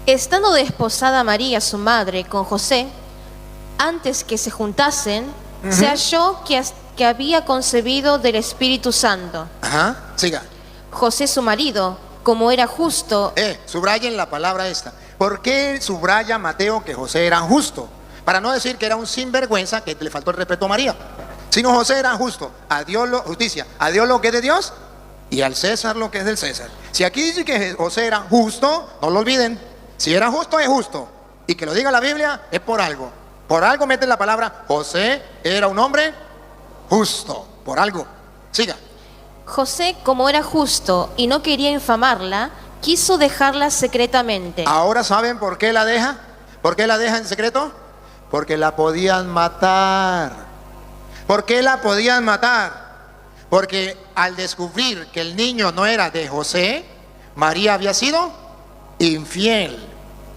Estando desposada María, su madre, con José, antes que se juntasen, se halló que había concebido del Espíritu Santo. Ajá, siga. José, su marido, como era justo. Subrayen la palabra esta. ¿Por qué subraya Mateo que José era justo? Para no decir que era un sinvergüenza que le faltó el respeto a María. Sino José era justo, a Dios justicia, a Dios lo que es de Dios y al César lo que es del César. Si aquí dice que José era justo, no lo olviden. Si era justo, es justo. Y que lo diga la Biblia es por algo. Por algo meten la palabra José era un hombre justo. Por algo. Siga. José, como era justo y no quería infamarla, quiso dejarla secretamente. Ahora ¿saben por qué la deja? ¿Por qué la deja en secreto? Porque la podían matar. ¿Por qué la podían matar? Porque al descubrir que el niño no era de José, María había sido infiel.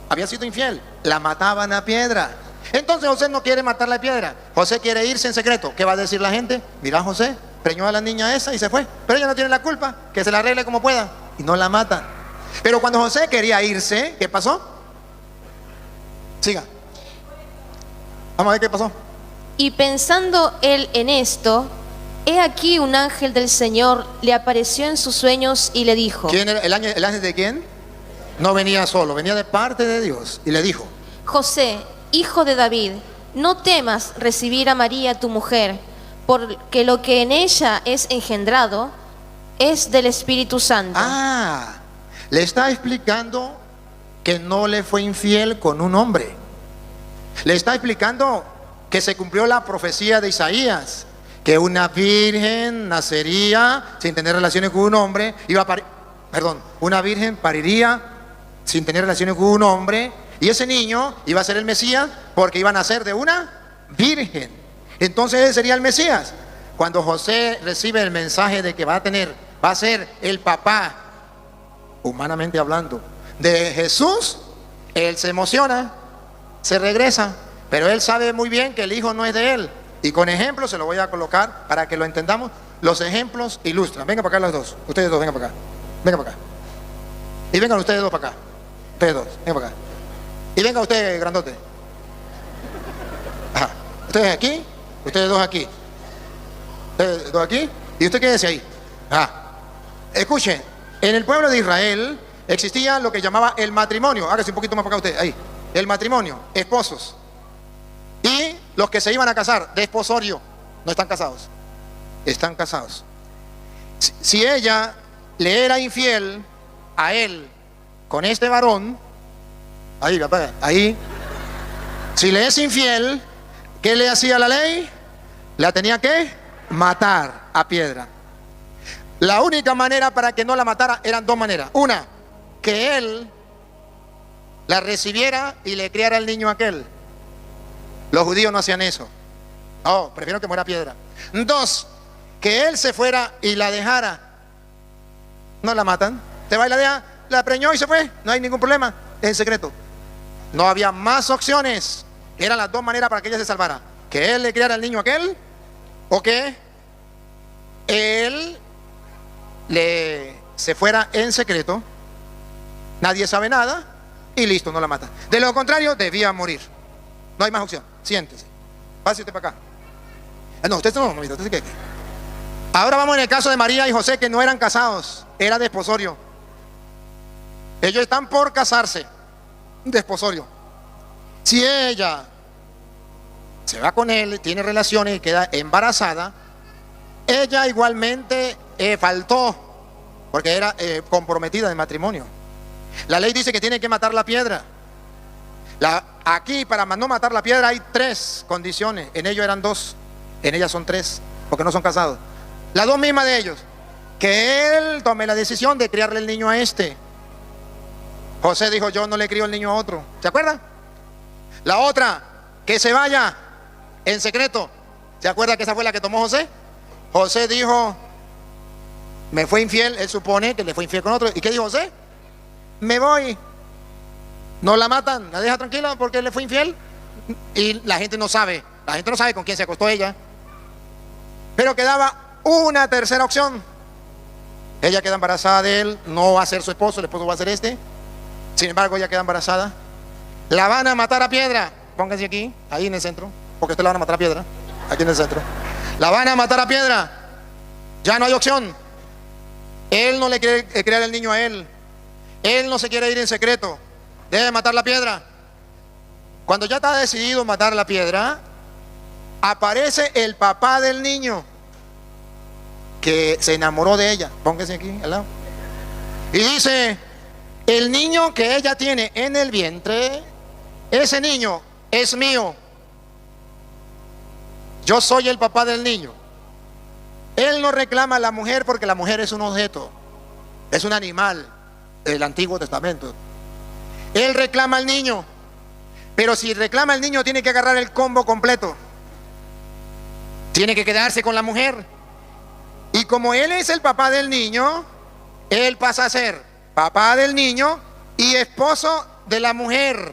Había sido infiel. La mataban a piedra. Entonces José no quiere matarla a piedra. José quiere irse en secreto. ¿Qué va a decir la gente? Mira, José preñó a la niña esa y se fue. Pero ella no tiene la culpa. Que se la arregle como pueda. Y no la matan. Pero cuando José quería irse, ¿qué pasó? Siga. Vamos a ver qué pasó. Y pensando él en esto, he aquí un ángel del Señor le apareció en sus sueños y le dijo. ¿Quién era el ángel de quién? No venía solo, venía de parte de Dios. Y le dijo: José, hijo de David, no temas recibir a María tu mujer, porque lo que en ella es engendrado es del Espíritu Santo. Le está explicando que no le fue infiel con un hombre. Le está explicando que se cumplió la profecía de Isaías, que una virgen nacería sin tener relaciones con un hombre, una virgen pariría sin tener relaciones con un hombre, y ese niño iba a ser el Mesías porque iba a nacer de una virgen. Entonces él sería el Mesías. Cuando José recibe el mensaje de que va a ser el papá, humanamente hablando, de Jesús, él se emociona, se regresa, pero él sabe muy bien que el hijo no es de él. Y con ejemplos se lo voy a colocar para que lo entendamos. Los ejemplos ilustran. Vengan para acá los dos. Ustedes dos, vengan para acá. Vengan para acá. Y vengan ustedes dos para acá. Ustedes dos, vengan para acá. Y venga usted, grandote. Ajá. Ustedes aquí, ustedes dos aquí. Ustedes dos aquí. Y usted quédese ahí. Ajá. Escuchen, en el pueblo de Israel existía lo que llamaba el matrimonio. Hágase un poquito más para acá usted. Ahí. El matrimonio, esposos. Y los que se iban a casar, desposorio, no están casados. Están casados. Si ella le era infiel a él con este varón, ahí, papá, ahí. Si le es infiel, ¿qué le hacía la ley? La tenía que matar a piedra. La única manera para que no la matara eran dos maneras. Una, que él la recibiera y le criara el niño a aquel. Los judíos no hacían eso. No, prefiero que muera a piedra. Dos, que él se fuera y la dejara. No la matan. Te va y la deja, la preñó y se fue. No hay ningún problema. Es en secreto. No había más opciones. Eran las dos maneras para que ella se salvara. Que él le criara al niño a aquel, o que él se fuera en secreto. Nadie sabe nada y listo, no la mata. De lo contrario, debía morir. No hay más opción. Siéntese. Pase usted para acá. No, usted no, usted se quede. Ahora vamos en el caso de María y José, que no eran casados, era desposorio. Ellos están por casarse. Desposorio. Si ella se va con él, tiene relaciones y queda embarazada, ella igualmente faltó, porque era comprometida de matrimonio. La ley dice que tiene que matar la piedra. Aquí para no matar la piedra hay tres condiciones. En ellos eran dos, en ellas son tres, porque no son casados. Las dos mismas de ellos: que él tome la decisión de criarle el niño a este. José dijo: yo no le crío el niño a otro. ¿Se acuerda? La otra, que se vaya en secreto. ¿Se acuerda que esa fue la que tomó José? José dijo: me fue infiel. Él supone que le fue infiel con otro. ¿Y qué dijo José? Me voy. No la matan, la deja tranquila porque le fue infiel. Y la gente no sabe. La gente no sabe con quién se acostó ella. Pero quedaba una tercera opción. Ella queda embarazada de él. No va a ser su esposo, el esposo va a ser este. Sin embargo, ella queda embarazada. La van a matar a piedra. Pónganse aquí, ahí en el centro, porque usted la van a matar a piedra. Aquí en el centro. La van a matar a piedra. Ya no hay opción. Él no le quiere criar el niño a él. Él no se quiere ir en secreto. Debe matar la piedra. Cuando ya está decidido matar la piedra, aparece el papá del niño que se enamoró de ella. Póngase aquí al lado. Y dice: el niño que ella tiene en el vientre, ese niño es mío. Yo soy el papá del niño. Él no reclama a la mujer porque la mujer es un objeto, es un animal del Antiguo Testamento. Él reclama al niño, pero si reclama al niño tiene que agarrar el combo completo. Tiene que quedarse con la mujer. Y como él es el papá del niño, él pasa a ser papá del niño y esposo de la mujer.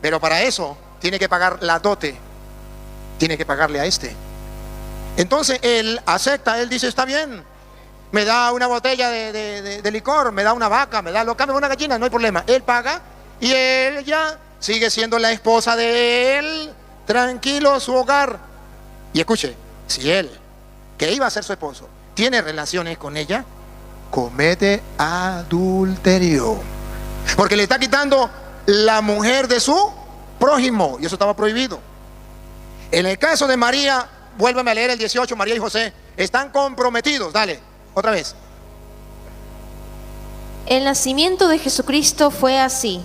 Pero para eso tiene que pagar la dote. Tiene que pagarle a este. Entonces él acepta, él dice: está bien, me da una botella de licor, me da una vaca, me da una gallina, no hay problema. Él paga y ella sigue siendo la esposa de él, tranquilo, su hogar. Y escuche, si él, que iba a ser su esposo, tiene relaciones con ella, comete adulterio, porque le está quitando la mujer de su prójimo, y eso estaba prohibido. En el caso de María, vuélvame a leer el 18, María y José están comprometidos. Dale, otra vez. El nacimiento de Jesucristo fue así.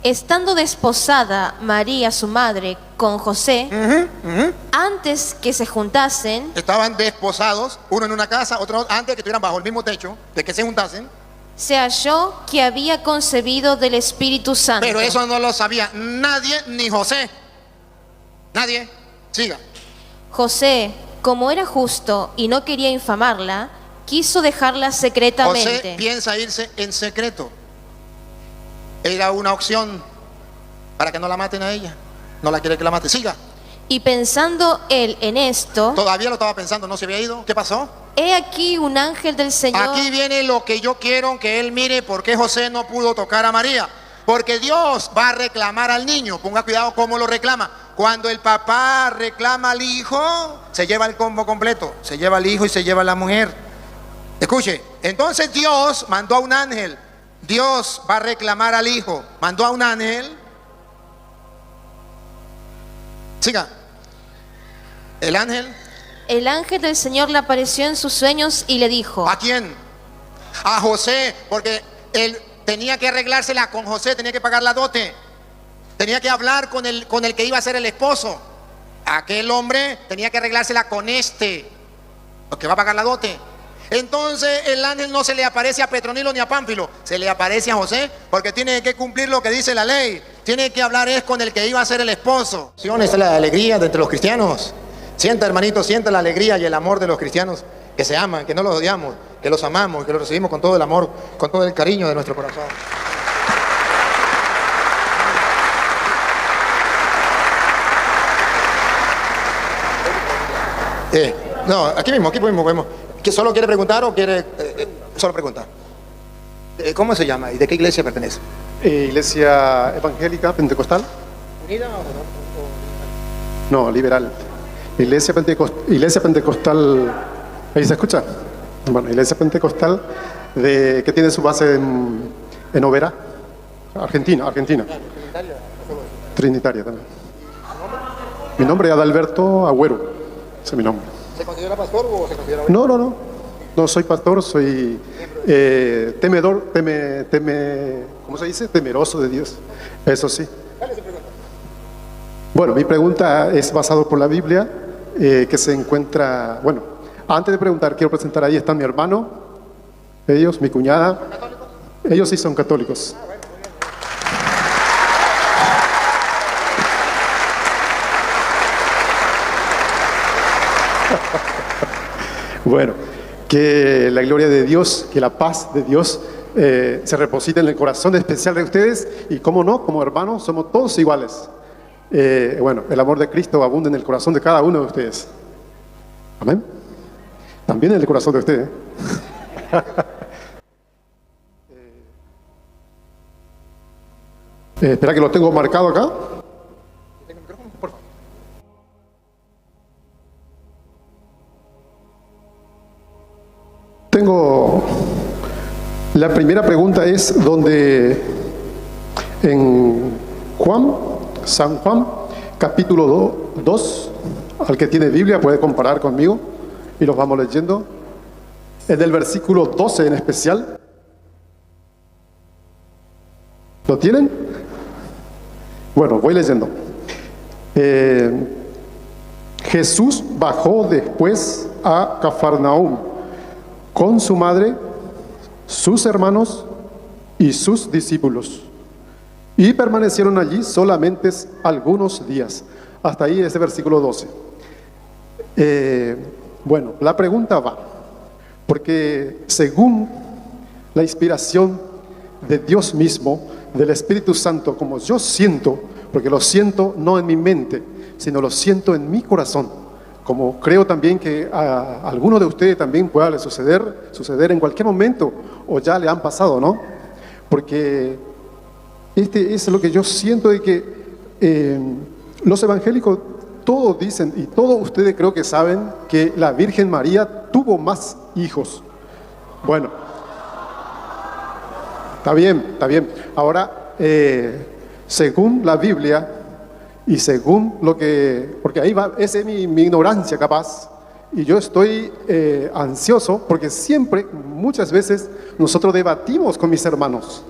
Estando desposada María, su madre, con José, antes que se juntasen, estaban desposados, uno en una casa, otro antes que estuvieran bajo el mismo techo, de que se juntasen, se halló que había concebido del Espíritu Santo. pero eso no lo sabía nadie, ni José. Nadie. Siga. José, como era justo y no quería infamarla, quiso dejarla secretamente. José piensa irse en secreto. Era una opción para que no la maten a ella. No la quiere que la mate. Siga. Y pensando él en esto, todavía lo estaba pensando, no se había ido. ¿Qué pasó? he aquí un ángel del Señor. Aquí viene lo que yo quiero que él mire. ¿Por qué José no pudo tocar a María? Porque Dios va a reclamar al niño. Ponga cuidado cómo lo reclama. Cuando el papá reclama al hijo, se lleva el combo completo. Se lleva al hijo y se lleva a la mujer. Escuche, entonces Dios mandó a un ángel. Dios va a reclamar al hijo. Mandó a un ángel. Siga. El ángel. El ángel del Señor le apareció en sus sueños y le dijo. ¿A quién? A José, porque él tenía que arreglársela con José, tenía que pagar la dote. Tenía que hablar con el que iba a ser el esposo. Aquel hombre tenía que arreglársela con este, el que va a pagar la dote. Entonces el ángel no se le aparece a Petronilo ni a Pánfilo, se le aparece a José, porque tiene que cumplir lo que dice la ley. Tiene que hablar es con el que iba a ser el esposo. Esta es la alegría de entre los cristianos. Sienta, hermanito, sienta la alegría y el amor de los cristianos que se aman, que no los odiamos, que los amamos, que los recibimos con todo el amor, con todo el cariño de nuestro corazón. No, aquí mismo vemos. ¿Que solo quiere preguntar o quiere solo preguntar? ¿Cómo se llama y de qué iglesia pertenece? Iglesia evangélica pentecostal. ¿Unida o no? No, liberal. Iglesia pentecostal. ¿Ahí se escucha? Bueno, iglesia pentecostal que tiene su base en Oberá, Argentina. Trinitaria también. Mi nombre es Adalberto Agüero. Ese es mi nombre. ¿Se considera pastor o se considera? No soy pastor, soy ¿cómo se dice? Temeroso de Dios. Eso sí. Bueno, mi pregunta es basada por la Biblia, que se encuentra, bueno, antes de preguntar, quiero presentar, ahí está mi hermano, ellos, mi cuñada, ellos sí son católicos. Bueno, que la gloria de Dios, que la paz de Dios se reposite en el corazón especial de ustedes, y cómo no, como hermanos somos todos iguales. Bueno, el amor de Cristo abunda en el corazón de cada uno de ustedes. Amén. También en el corazón de ustedes. Espera que lo tengo marcado acá. Tengo, la primera pregunta es donde en San Juan, capítulo 2, al que tiene Biblia puede comparar conmigo y los vamos leyendo. En el versículo 12 en especial. ¿Lo tienen? Bueno, voy leyendo. Jesús bajó después a Cafarnaúm con su madre, sus hermanos y sus discípulos. Y permanecieron allí solamente algunos días. Hasta ahí ese versículo 12. Bueno, la pregunta va, porque según la inspiración de Dios mismo, del Espíritu Santo, como yo siento, porque lo siento no en mi mente, sino lo siento en mi corazón, como creo también que a algunos de ustedes también pueda suceder en cualquier momento, o ya le han pasado, ¿no? Porque este es lo que yo siento de que los evangélicos todos dicen, y todos ustedes creo que saben, que la Virgen María tuvo más hijos. Bueno, está bien. Ahora, según la Biblia, y según lo que, porque ahí va, esa es mi ignorancia capaz, y yo estoy ansioso, porque siempre, muchas veces, nosotros debatimos con mis hermanos,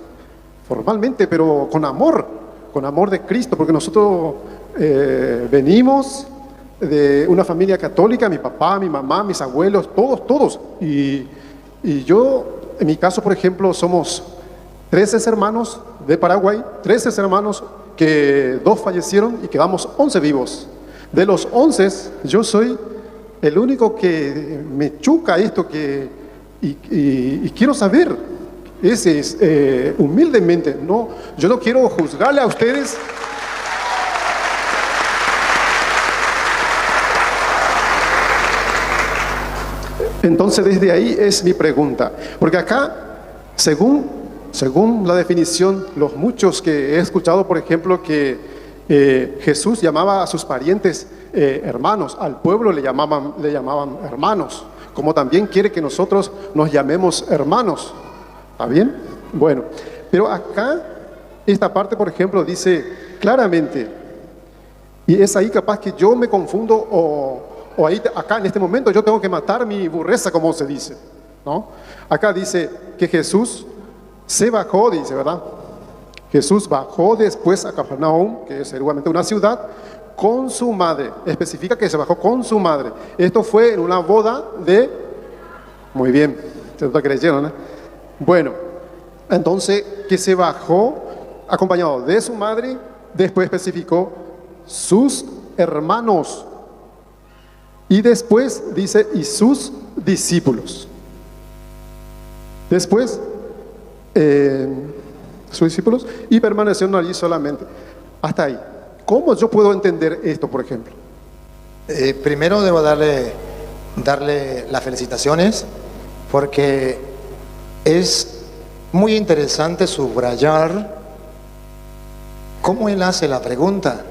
formalmente, pero con amor de Cristo, porque nosotros venimos de una familia católica, mi papá, mi mamá, mis abuelos, todos, y yo, en mi caso, por ejemplo, somos 13 hermanos de Paraguay, 13 hermanos que 2 fallecieron y quedamos 11 vivos. De los 11, yo soy el único que me choca esto y quiero saber. Ese es, humildemente, no, yo no quiero juzgarle a ustedes. Entonces, desde ahí es mi pregunta. Porque acá, según la definición, los muchos que he escuchado, por ejemplo, que Jesús llamaba a sus parientes hermanos, al pueblo le llamaban hermanos, como también quiere que nosotros nos llamemos hermanos. ¿Está bien? Bueno, pero acá, esta parte, por ejemplo, dice claramente, y es ahí capaz que yo me confundo, o ahí, acá en este momento yo tengo que matar mi burreza, como se dice, ¿no? Acá dice que Jesús se bajó, dice, ¿verdad? Jesús bajó después a Cafarnaúm, que es seguramente una ciudad, con su madre. Especifica que se bajó con su madre. Esto fue en una boda de... Muy bien, se lo creyeron, ¿eh? Bueno, entonces que se bajó acompañado de su madre, después especificó sus hermanos. Y después dice, y sus discípulos. Después... sus discípulos, y permanecieron allí solamente. Hasta ahí. ¿Cómo yo puedo entender esto, por ejemplo? Primero debo darle las felicitaciones, porque es muy interesante subrayar cómo él hace la pregunta.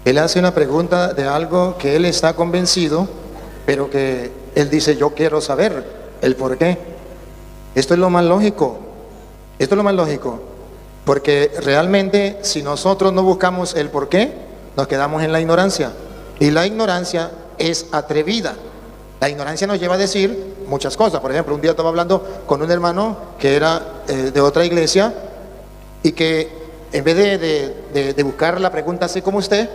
Él hace una pregunta de algo que él está convencido, pero que él dice, yo quiero saber el por qué. Esto es lo más lógico. Esto es lo más lógico, porque realmente si nosotros no buscamos el por qué, nos quedamos en la ignorancia. Y la ignorancia es atrevida. La ignorancia nos lleva a decir muchas cosas. Por ejemplo, un día estaba hablando con un hermano que era de otra iglesia, y que en vez de buscar la pregunta así como usted,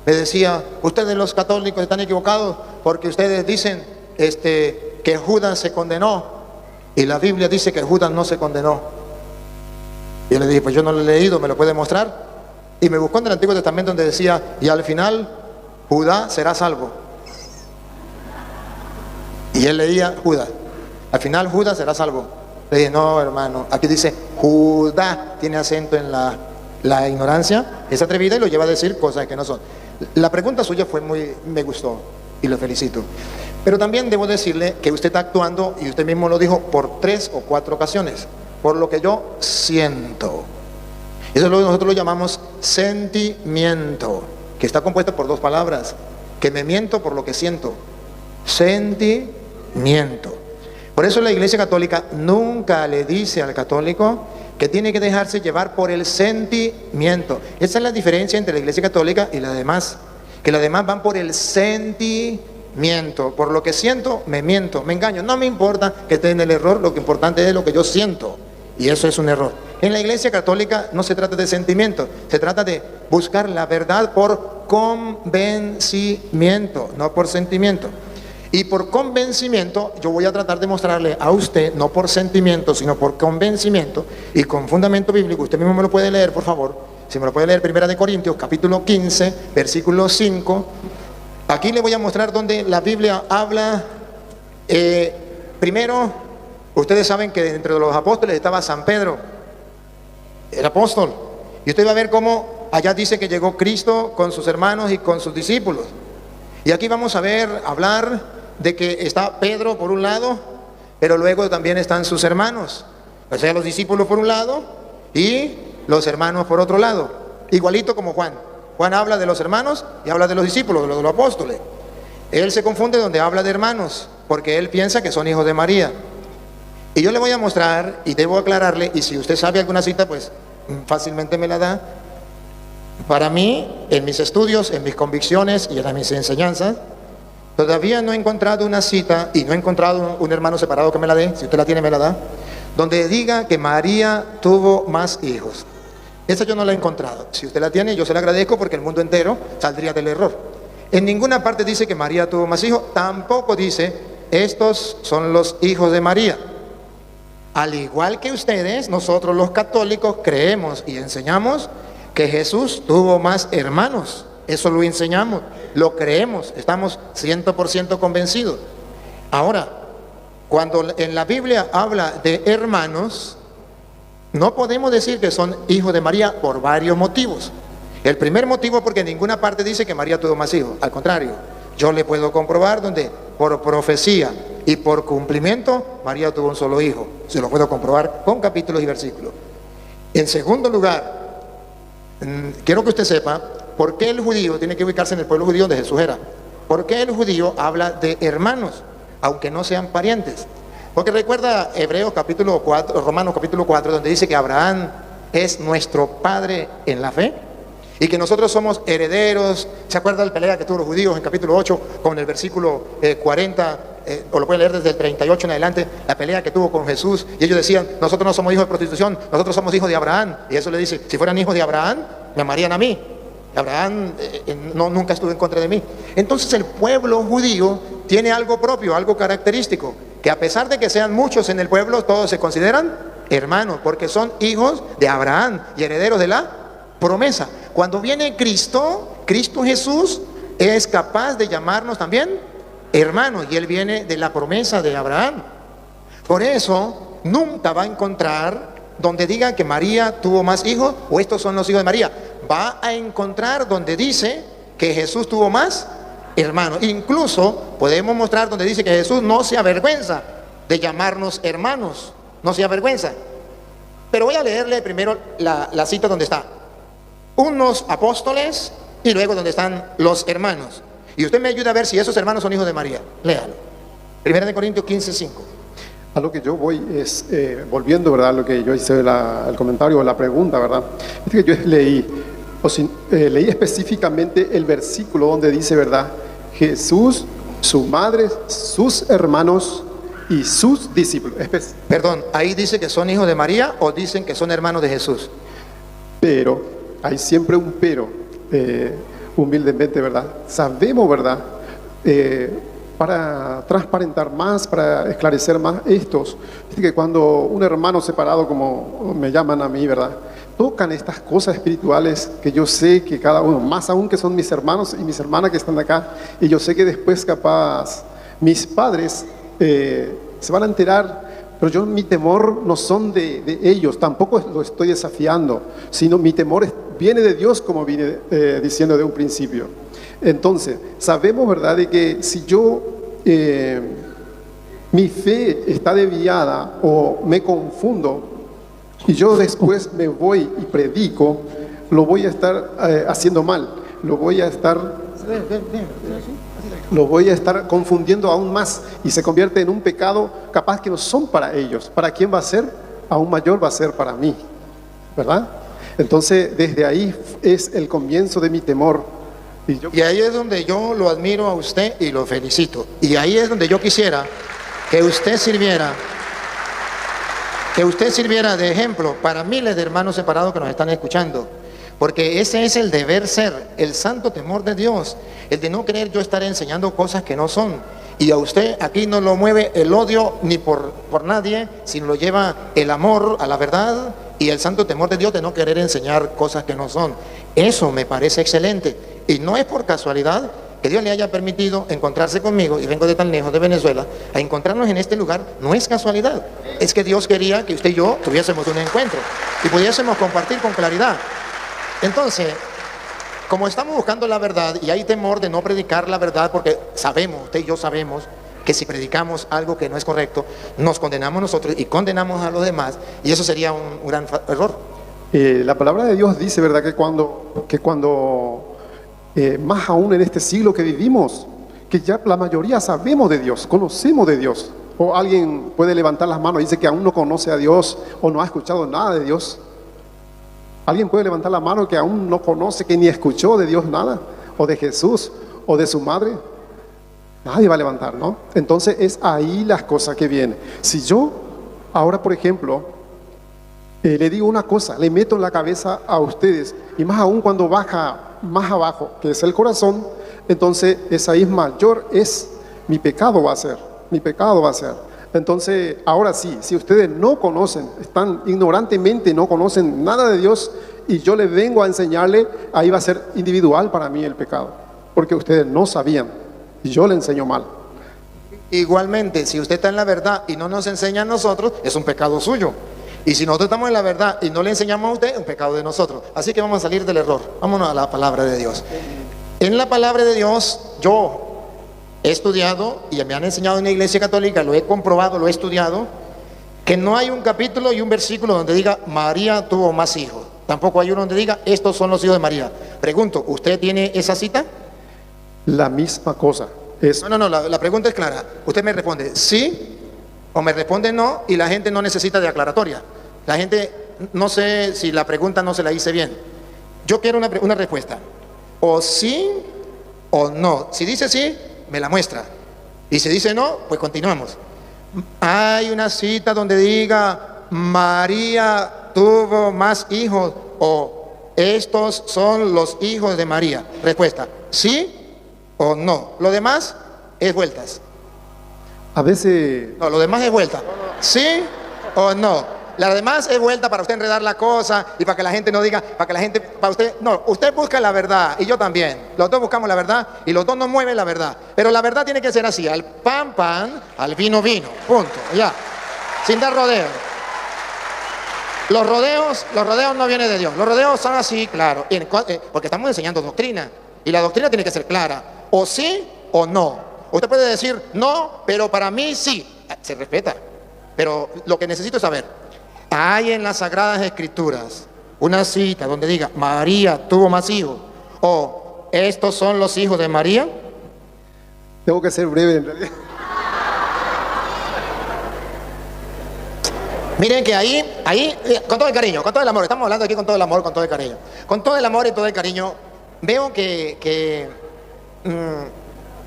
me decía, ustedes los católicos están equivocados porque ustedes dicen que Judas se condenó, y la Biblia dice que Judas no se condenó. Yo le dije, pues yo no lo he leído, ¿me lo puede mostrar? Y me buscó en el Antiguo Testamento donde decía, y al final Judá será salvo. Y él leía Judas, al final Judas será salvo. Le dije, no hermano, aquí dice Judá, tiene acento en la ignorancia, es atrevida y lo lleva a decir cosas que no son. La pregunta suya me gustó y lo felicito. Pero también debo decirle que usted está actuando, y usted mismo lo dijo, por 3 o 4 ocasiones. Por lo que yo siento. Eso es lo que nosotros lo llamamos sentimiento, que está compuesto por dos palabras, que me miento por lo que siento. Sentimiento. Por eso la Iglesia Católica nunca le dice al católico que tiene que dejarse llevar por el sentimiento. Esa es la diferencia entre la Iglesia Católica y las demás, que las demás van por el sentimiento. Por lo que siento, me miento, me engaño. No me importa que esté en el error, lo que importante es lo que yo siento. Y eso es un error. En la Iglesia Católica no se trata de sentimiento, se trata de buscar la verdad por convencimiento, no por sentimiento. Y por convencimiento yo voy a tratar de mostrarle a usted, no por sentimiento, sino por convencimiento y con fundamento bíblico. Usted mismo me lo puede leer, por favor. Si me lo puede leer, 1 Corintios, capítulo 15, versículo 5. Aquí le voy a mostrar donde la Biblia habla. Primero, ustedes saben que entre los apóstoles estaba San Pedro, el apóstol. Y usted va a ver cómo allá dice que llegó Cristo con sus hermanos y con sus discípulos. Y aquí vamos a ver, hablar de que está Pedro por un lado, pero luego también están sus hermanos. O sea, los discípulos por un lado y los hermanos por otro lado. Igualito como Juan. Juan habla de los hermanos y habla de los discípulos, de los apóstoles. Él se confunde donde habla de hermanos, porque él piensa que son hijos de María. Y yo le voy a mostrar y debo aclararle, y si usted sabe alguna cita, pues fácilmente me la da. Para mí, en mis estudios, en mis convicciones y en mis enseñanzas, todavía no he encontrado una cita, y no he encontrado un hermano separado que me la dé, si usted la tiene me la da, donde diga que María tuvo más hijos. Esa yo no la he encontrado. Si usted la tiene, yo se la agradezco, porque el mundo entero saldría del error. En ninguna parte dice que María tuvo más hijos, tampoco dice, estos son los hijos de María. Al igual que ustedes, nosotros los católicos creemos y enseñamos que Jesús tuvo más hermanos. Eso lo enseñamos, lo creemos, estamos 100% convencidos. Ahora, cuando en la Biblia habla de hermanos, no podemos decir que son hijos de María por varios motivos. El primer motivo, porque en ninguna parte dice que María tuvo más hijos. Al contrario, yo le puedo comprobar donde por profecía y por cumplimiento María tuvo un solo hijo. Se lo puedo comprobar con capítulos y versículos. En segundo lugar, quiero que usted sepa por qué el judío tiene que ubicarse en el pueblo judío donde Jesús era. ¿Por qué el judío habla de hermanos, aunque no sean parientes? Porque recuerda Hebreos capítulo 4, Romanos capítulo 4, donde dice que Abraham es nuestro padre en la fe y que nosotros somos herederos. ¿Se acuerda la pelea que tuvo los judíos en capítulo 8 con el versículo 40? O lo pueden leer desde el 38 en adelante, la pelea que tuvo con Jesús, y ellos decían, nosotros no somos hijos de prostitución, nosotros somos hijos de Abraham. Y eso le dice, si fueran hijos de Abraham, me amarían a mí. Abraham nunca estuvo en contra de mí. Entonces el pueblo judío tiene algo propio, algo característico, que a pesar de que sean muchos en el pueblo, todos se consideran hermanos, porque son hijos de Abraham y herederos de la promesa. Cuando viene Cristo Jesús es capaz de llamarnos también hermanos, y él viene de la promesa de Abraham. Por eso nunca va a encontrar donde diga que María tuvo más hijos o estos son los hijos de María. Va a encontrar donde dice que Jesús tuvo más hermanos. Incluso podemos mostrar donde dice que Jesús no se avergüenza de llamarnos hermanos, no se avergüenza. Pero voy a leerle primero la cita donde está unos apóstoles y luego donde están los hermanos. Y usted me ayuda a ver si esos hermanos son hijos de María. Léalo. 1 Corintios 15, 5. A lo que yo voy es, volviendo, ¿verdad? Lo que yo hice, el comentario o la pregunta, ¿verdad? Es que yo leí específicamente el versículo donde dice, ¿verdad? Jesús, su madre, sus hermanos y sus discípulos. Perdón, ¿ahí dice que son hijos de María o dicen que son hermanos de Jesús? Pero, hay siempre un pero. Humildemente, ¿verdad? Sabemos, ¿verdad? Para transparentar más, para esclarecer más estos, es que cuando un hermano separado, como me llaman a mí, ¿verdad? Tocan estas cosas espirituales que yo sé que cada uno, más aún que son mis hermanos y mis hermanas que están acá, y yo sé que después capaz mis padres se van a enterar. Pero mi temor no son de ellos, tampoco lo estoy desafiando, sino mi temor viene de Dios, como vine diciendo de un principio. Entonces, sabemos, ¿verdad?, de que si yo, mi fe está desviada o me confundo y yo después me voy y predico, lo voy a estar haciendo mal, lo voy a estar confundiendo aún más y se convierte en un pecado capaz que no son para ellos. ¿Para quién va a ser? Aún mayor va a ser para mí, ¿verdad? Entonces desde ahí es el comienzo de mi temor. Y ahí es donde yo lo admiro a usted y lo felicito. Y ahí es donde yo quisiera que usted sirviera de ejemplo para miles de hermanos separados que nos están escuchando. Porque ese es el deber ser, el santo temor de Dios, el de no querer yo estar enseñando cosas que no son. Y a usted aquí no lo mueve el odio ni por nadie, sino lo lleva el amor a la verdad y el santo temor de Dios de no querer enseñar cosas que no son. Eso me parece excelente. Y no es por casualidad que Dios le haya permitido encontrarse conmigo, y vengo de tan lejos, de Venezuela, a encontrarnos en este lugar. No es casualidad, es que Dios quería que usted y yo tuviésemos un encuentro y pudiésemos compartir con claridad. Entonces, como estamos buscando la verdad y hay temor de no predicar la verdad, porque sabemos, usted y yo sabemos que si predicamos algo que no es correcto, nos condenamos nosotros y condenamos a los demás, y eso sería un gran error. La palabra de Dios dice, ¿verdad?, que cuando más aún en este siglo que vivimos, que ya la mayoría sabemos de Dios, conocemos de Dios. O alguien puede levantar las manos y dice que aún no conoce a Dios o no ha escuchado nada de Dios. Alguien puede levantar la mano que aún no conoce, que ni escuchó de Dios nada, o de Jesús, o de su madre. Nadie va a levantar, ¿no? Entonces es ahí las cosas que vienen. Si yo ahora, por ejemplo, le digo una cosa, le meto en la cabeza a ustedes, y más aún cuando baja más abajo, que es el corazón, entonces esa es mayor, es mi pecado va a ser, mi pecado va a ser. Entonces, ahora sí, si ustedes no conocen, están ignorantemente, no conocen nada de Dios, y yo les vengo a enseñarle, ahí va a ser individual para mí el pecado, porque ustedes no sabían, y yo le enseño mal. Igualmente, si usted está en la verdad y no nos enseña a nosotros, es un pecado suyo. Y si nosotros estamos en la verdad y no le enseñamos a usted, es un pecado de nosotros. Así que vamos a salir del error. Vámonos a la palabra de Dios. En la palabra de Dios, yo he estudiado, y me han enseñado en la Iglesia Católica, lo he comprobado, lo he estudiado, que no hay un capítulo y un versículo donde diga María tuvo más hijos. Tampoco hay uno donde diga estos son los hijos de María. Pregunto, ¿usted tiene esa cita? La misma cosa. No, la pregunta es clara. Usted me responde sí o me responde no, y la gente no necesita de aclaratoria. La gente, no sé si la pregunta no se la hice bien. Yo quiero una respuesta. O sí o no. Si dice sí, me la muestra. Y si dice no, pues continuamos. Hay una cita donde diga María tuvo más hijos, o estos son los hijos de María. Respuesta, sí o no. Lo demás es vueltas. A veces... No, lo demás es vuelta. ¿Sí o no? La demás es vuelta para usted enredar la cosa y para que la gente no diga, para usted, no, usted busca la verdad y yo también. Los dos buscamos la verdad y los dos nos mueven la verdad. Pero la verdad tiene que ser así, al pan, pan, al vino, vino. Punto, ya. Sin dar rodeos. Los rodeos no vienen de Dios. Los rodeos son así, claro, porque estamos enseñando doctrina y la doctrina tiene que ser clara. O sí o no. Usted puede decir no, pero para mí sí. Se respeta. Pero lo que necesito es saber, ¿hay en las Sagradas Escrituras una cita donde diga María tuvo más hijos, o estos son los hijos de María? Tengo que ser breve en realidad. Miren que ahí, con todo el cariño, con todo el amor, estamos hablando aquí con todo el amor, con todo el cariño. Con todo el amor y todo el cariño, veo que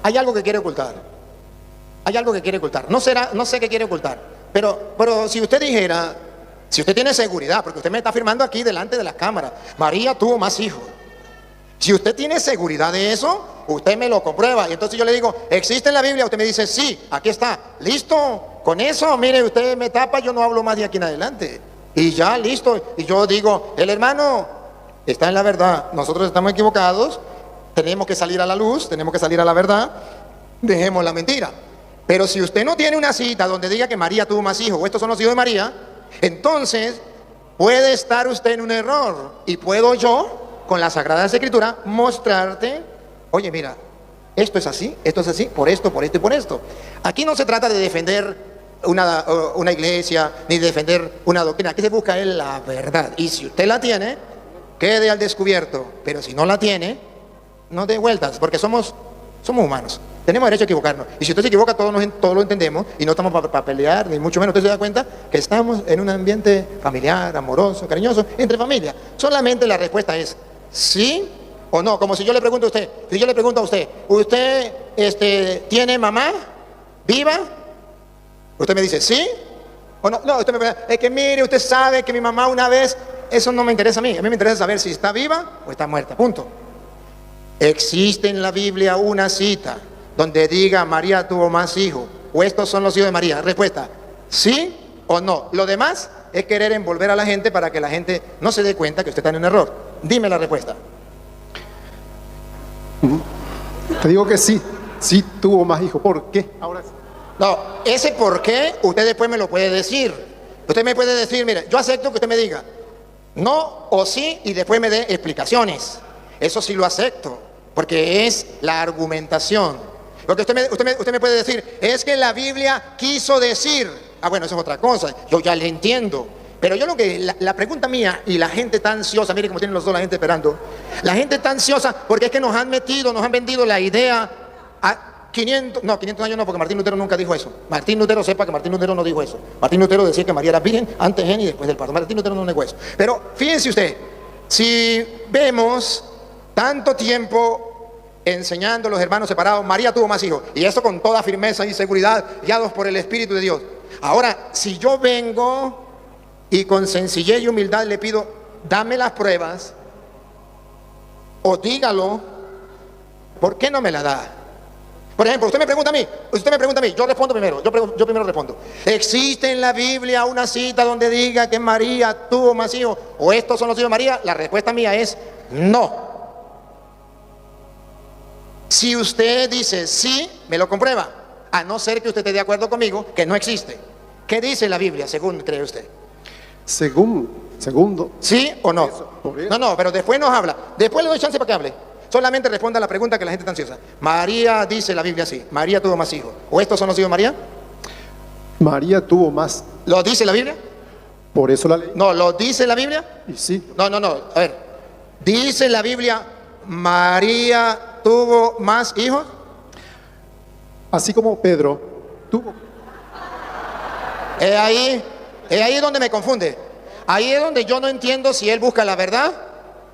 hay algo que quiere ocultar. Hay algo que quiere ocultar. No sé qué quiere ocultar. Pero si usted dijera, si usted tiene seguridad, porque usted me está afirmando aquí delante de las cámaras, María tuvo más hijos. Si usted tiene seguridad de eso, usted me lo comprueba. Y entonces yo le digo, ¿existe en la Biblia? Usted me dice, sí, aquí está. ¿Listo? Con eso, mire, usted me tapa, yo no hablo más de aquí en adelante. Y ya, listo. Y yo digo, el hermano está en la verdad. Nosotros estamos equivocados. Tenemos que salir a la luz, tenemos que salir a la verdad. Dejemos la mentira. Pero si usted no tiene una cita donde diga que María tuvo más hijos, o estos son los hijos de María, entonces puede estar usted en un error. Y puedo yo, con las Sagradas Escrituras, mostrarte, oye, mira, esto es así, por esto y por esto. Aquí no se trata de defender una iglesia, ni defender una doctrina. Aquí se busca es la verdad. Y si usted la tiene, quede al descubierto. Pero si no la tiene, no dé vueltas, porque somos humanos. Tenemos derecho a equivocarnos. Y si usted se equivoca, todos lo entendemos y no estamos para pelear, ni mucho menos. Usted se da cuenta que estamos en un ambiente familiar, amoroso, cariñoso, entre familia. Solamente la respuesta es sí o no. Como si yo le pregunto a usted, ¿usted tiene mamá viva? Usted me dice ¿sí o no? No, usted me pregunta, es que mire, usted sabe que mi mamá una vez, eso no me interesa a mí me interesa saber si está viva o está muerta, punto. ¿Existe en la Biblia una cita donde diga María tuvo más hijos o estos son los hijos de María? Respuesta, ¿sí o no? Lo demás es querer envolver a la gente para que la gente no se dé cuenta que usted está en un error. Dime la respuesta. Te digo que sí tuvo más hijos. ¿Por qué? Ahora sí. No, ese por qué usted después me lo puede decir. Usted me puede decir, mire, yo acepto que usted me diga no o sí y después me dé explicaciones. Eso sí lo acepto, porque es la argumentación. Lo que usted me puede decir es que la Biblia quiso decir, bueno, eso es otra cosa, yo ya le entiendo. Pero yo la pregunta mía, y la gente está ansiosa, mire cómo tienen los dos la gente esperando. La gente está ansiosa porque es que nos han vendido la idea a 500 años no, porque Martín Lutero nunca dijo eso. Martín Lutero, sepa que Martín Lutero no dijo eso. Martín Lutero decía que María era virgen antes y después del parto. Martín Lutero no negó eso. Pero fíjense usted, si vemos tanto tiempo enseñando a los hermanos separados, María tuvo más hijos, y eso con toda firmeza y seguridad, guiados por el Espíritu de Dios. Ahora, si yo vengo y con sencillez y humildad le pido, dame las pruebas, o dígalo, ¿por qué no me la da? Por ejemplo, usted me pregunta a mí, yo respondo primero, yo primero respondo. ¿Existe en la Biblia una cita donde diga que María tuvo más hijos, o estos son los hijos de María? La respuesta mía es no. Si usted dice sí, me lo comprueba, a no ser que usted esté de acuerdo conmigo que no existe. ¿Qué dice la Biblia, según cree usted? Segundo. ¿Sí o no? Eso. No, pero después nos habla. Después le doy chance para que hable. Solamente responda a la pregunta que la gente está ansiosa. María, dice la Biblia así, María tuvo más hijos. ¿O estos son los hijos de María? María tuvo más. ¿Lo dice la Biblia? Por eso la ley. No, ¿lo dice la Biblia? Y sí. No. A ver, ¿dice la Biblia María tuvo más hijos? Así como Pedro tuvo. Es ahí donde me confunde. Ahí es donde yo no entiendo si él busca la verdad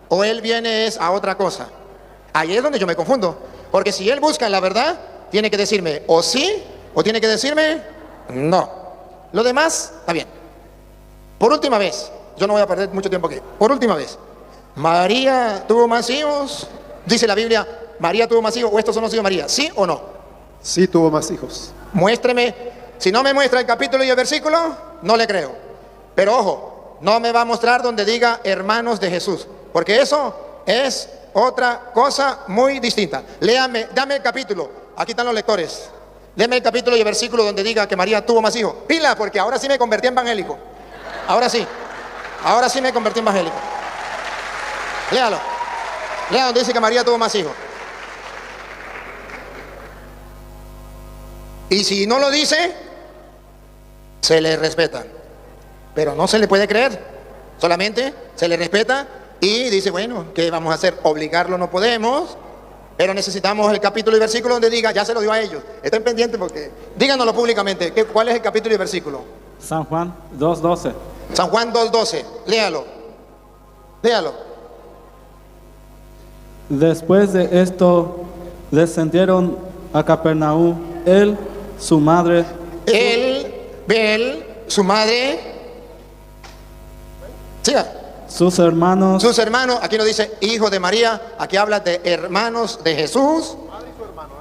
o él viene a otra cosa. Ahí es donde yo me confundo. Porque si él busca la verdad, tiene que decirme o sí o tiene que decirme no. Lo demás está bien. Por última vez, yo no voy a perder mucho tiempo aquí. Por última vez, María tuvo más hijos. Dice la Biblia, María tuvo más hijos o estos son los hijos de María. ¿Sí o no? Sí tuvo más hijos. Muéstreme. Si no me muestra el capítulo y el versículo, no le creo. Pero ojo, no me va a mostrar donde diga hermanos de Jesús, porque eso es otra cosa muy distinta. Léame, dame el capítulo. Aquí están los lectores. Léame el capítulo y el versículo donde diga que María tuvo más hijos. Pila, porque ahora sí me convertí en evangélico. Ahora sí me convertí en evangélico. Léalo. Lea donde dice que María tuvo más hijos. Y si no lo dice, se le respeta. Pero no se le puede creer. Solamente se le respeta y dice, bueno, ¿qué vamos a hacer? Obligarlo no podemos, pero necesitamos el capítulo y versículo donde diga, ya se lo dio a ellos. Estén pendientes porque, díganoslo públicamente, ¿cuál es el capítulo y versículo? San Juan 2:12. San Juan 2:12, léalo. Después de esto, descendieron a Capernaum, él, su madre, su madre, siga. sus hermanos, aquí no dice hijos de María, aquí habla de hermanos de Jesús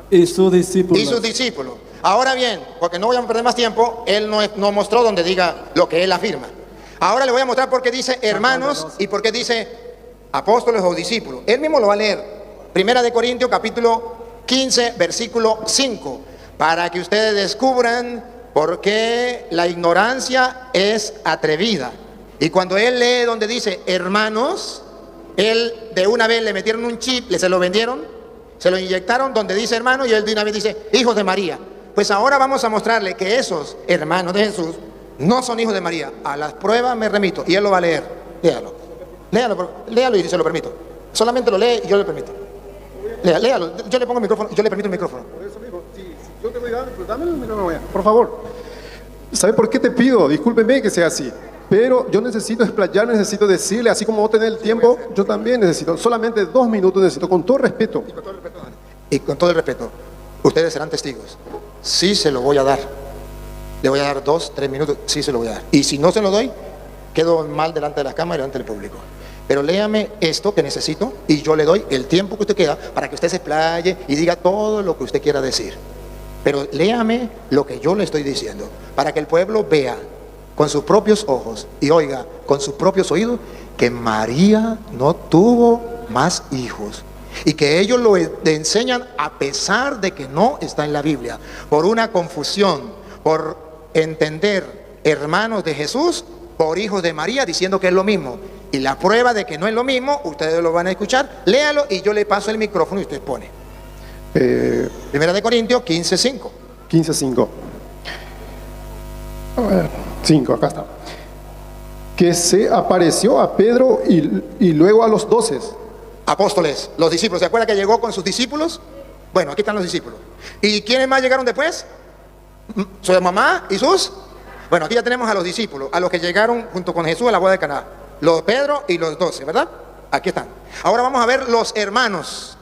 y sus discípulos. Ahora bien, porque no voy a perder más tiempo, él no mostró donde diga lo que él afirma. Ahora le voy a mostrar por qué dice hermanos y por qué dice apóstoles o discípulos. Él mismo lo va a leer. Primera de Corintios capítulo 15, versículo 5, para que ustedes descubran por qué la ignorancia es atrevida. Y cuando él lee donde dice hermanos, él de una vez le metieron un chip, se lo vendieron, se lo inyectaron donde dice hermano, y él de una vez dice hijos de María. Pues ahora vamos a mostrarle que esos hermanos de Jesús no son hijos de María. A las pruebas me remito y él lo va a leer. Léalo. Léalo y se lo permito. Solamente lo lee y yo le permito. Léalo. Yo le pongo el micrófono, yo le permito el micrófono. Por eso mismo, si yo te doy dame, pues dame el micrófono, por favor. ¿Sabe por qué te pido? Discúlpeme que sea así. Pero yo necesito explayar, necesito decirle, así como vos tenés el tiempo, yo también necesito. Solamente 2 minutos necesito, con todo respeto. Y con todo el respeto, ustedes serán testigos. Sí se lo voy a dar. Le voy a dar 2, 3 minutos, sí se lo voy a dar. Y si no se lo doy, quedo mal delante de la cámara y delante del público. Pero léame esto que necesito y yo le doy el tiempo que usted queda para que usted se explaye y diga todo lo que usted quiera decir. Pero léame lo que yo le estoy diciendo para que el pueblo vea con sus propios ojos y oiga con sus propios oídos que María no tuvo más hijos y que ellos lo enseñan a pesar de que no está en la Biblia, por una confusión, por entender hermanos de Jesús por hijos de María, diciendo que es lo mismo. Y la prueba de que no es lo mismo, ustedes lo van a escuchar. Léalo y yo le paso el micrófono y usted pone. Primera de Corintios 15:5. 15:5. A ver, 5, acá está. Que se apareció a Pedro y luego a los 12. Apóstoles, los discípulos. ¿Se acuerda que llegó con sus discípulos? Bueno, aquí están los discípulos. ¿Y quiénes más llegaron después? Su mamá y sus. Bueno, aquí ya tenemos a los discípulos, a los que llegaron junto con Jesús a la boda de Caná. Los Pedro y los 12, ¿verdad? Aquí están. Ahora vamos a ver los hermanos.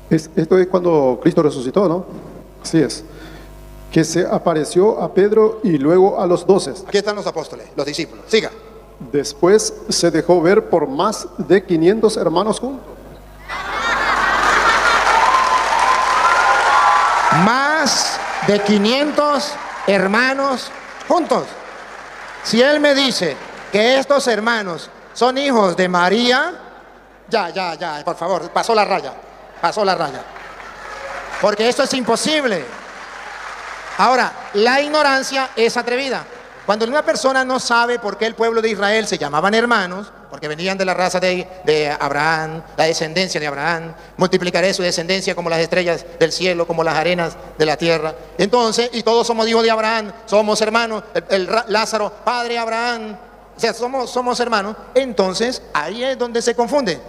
Esto es cuando Cristo resucitó, ¿no? Así es. Que se apareció a Pedro y luego a los 12. Aquí están los apóstoles, los discípulos. Siga. Después se dejó ver por más de 500 hermanos juntos. Más de 500 hermanos juntos. Si él me dice que estos hermanos son hijos de María, ya, por favor, pasó la raya. Porque esto es imposible. Ahora, la ignorancia es atrevida. Cuando una persona no sabe por qué el pueblo de Israel se llamaban hermanos, porque venían de la raza de Abraham, la descendencia de Abraham, multiplicaré su descendencia como las estrellas del cielo, como las arenas de la tierra. Entonces, y todos somos hijos de Abraham, somos hermanos, Lázaro, padre Abraham, o sea, somos hermanos. Entonces, ahí es donde se confunde.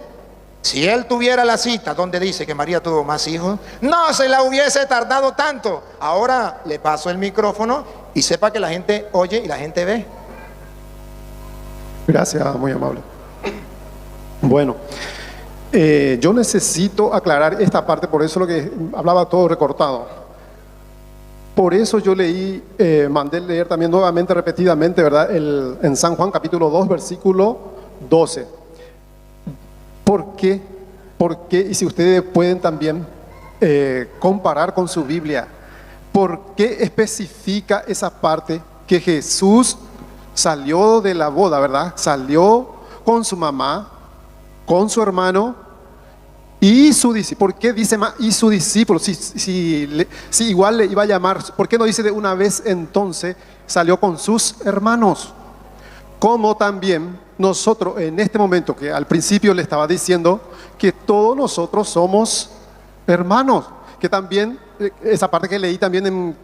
Si él tuviera la cita donde dice que María tuvo más hijos, no se la hubiese tardado tanto. Ahora le paso el micrófono y sepa que la gente oye y la gente ve. Gracias, muy amable. Bueno, yo necesito aclarar esta parte, por eso lo que hablaba todo recortado. Por eso yo mandé leer también nuevamente, repetidamente, ¿verdad? En San Juan capítulo 2, versículo 12. ¿Por qué? Y si ustedes pueden también comparar con su Biblia, ¿por qué especifica esa parte que Jesús salió de la boda, ¿verdad? Salió con su mamá, con su hermano y su discípulo. ¿Por qué dice más y su discípulo? Si igual le iba a llamar, ¿por qué no dice de una vez entonces salió con sus hermanos? Como también nosotros en este momento, que al principio le estaba diciendo que todos nosotros somos hermanos, que también esa parte que leí también en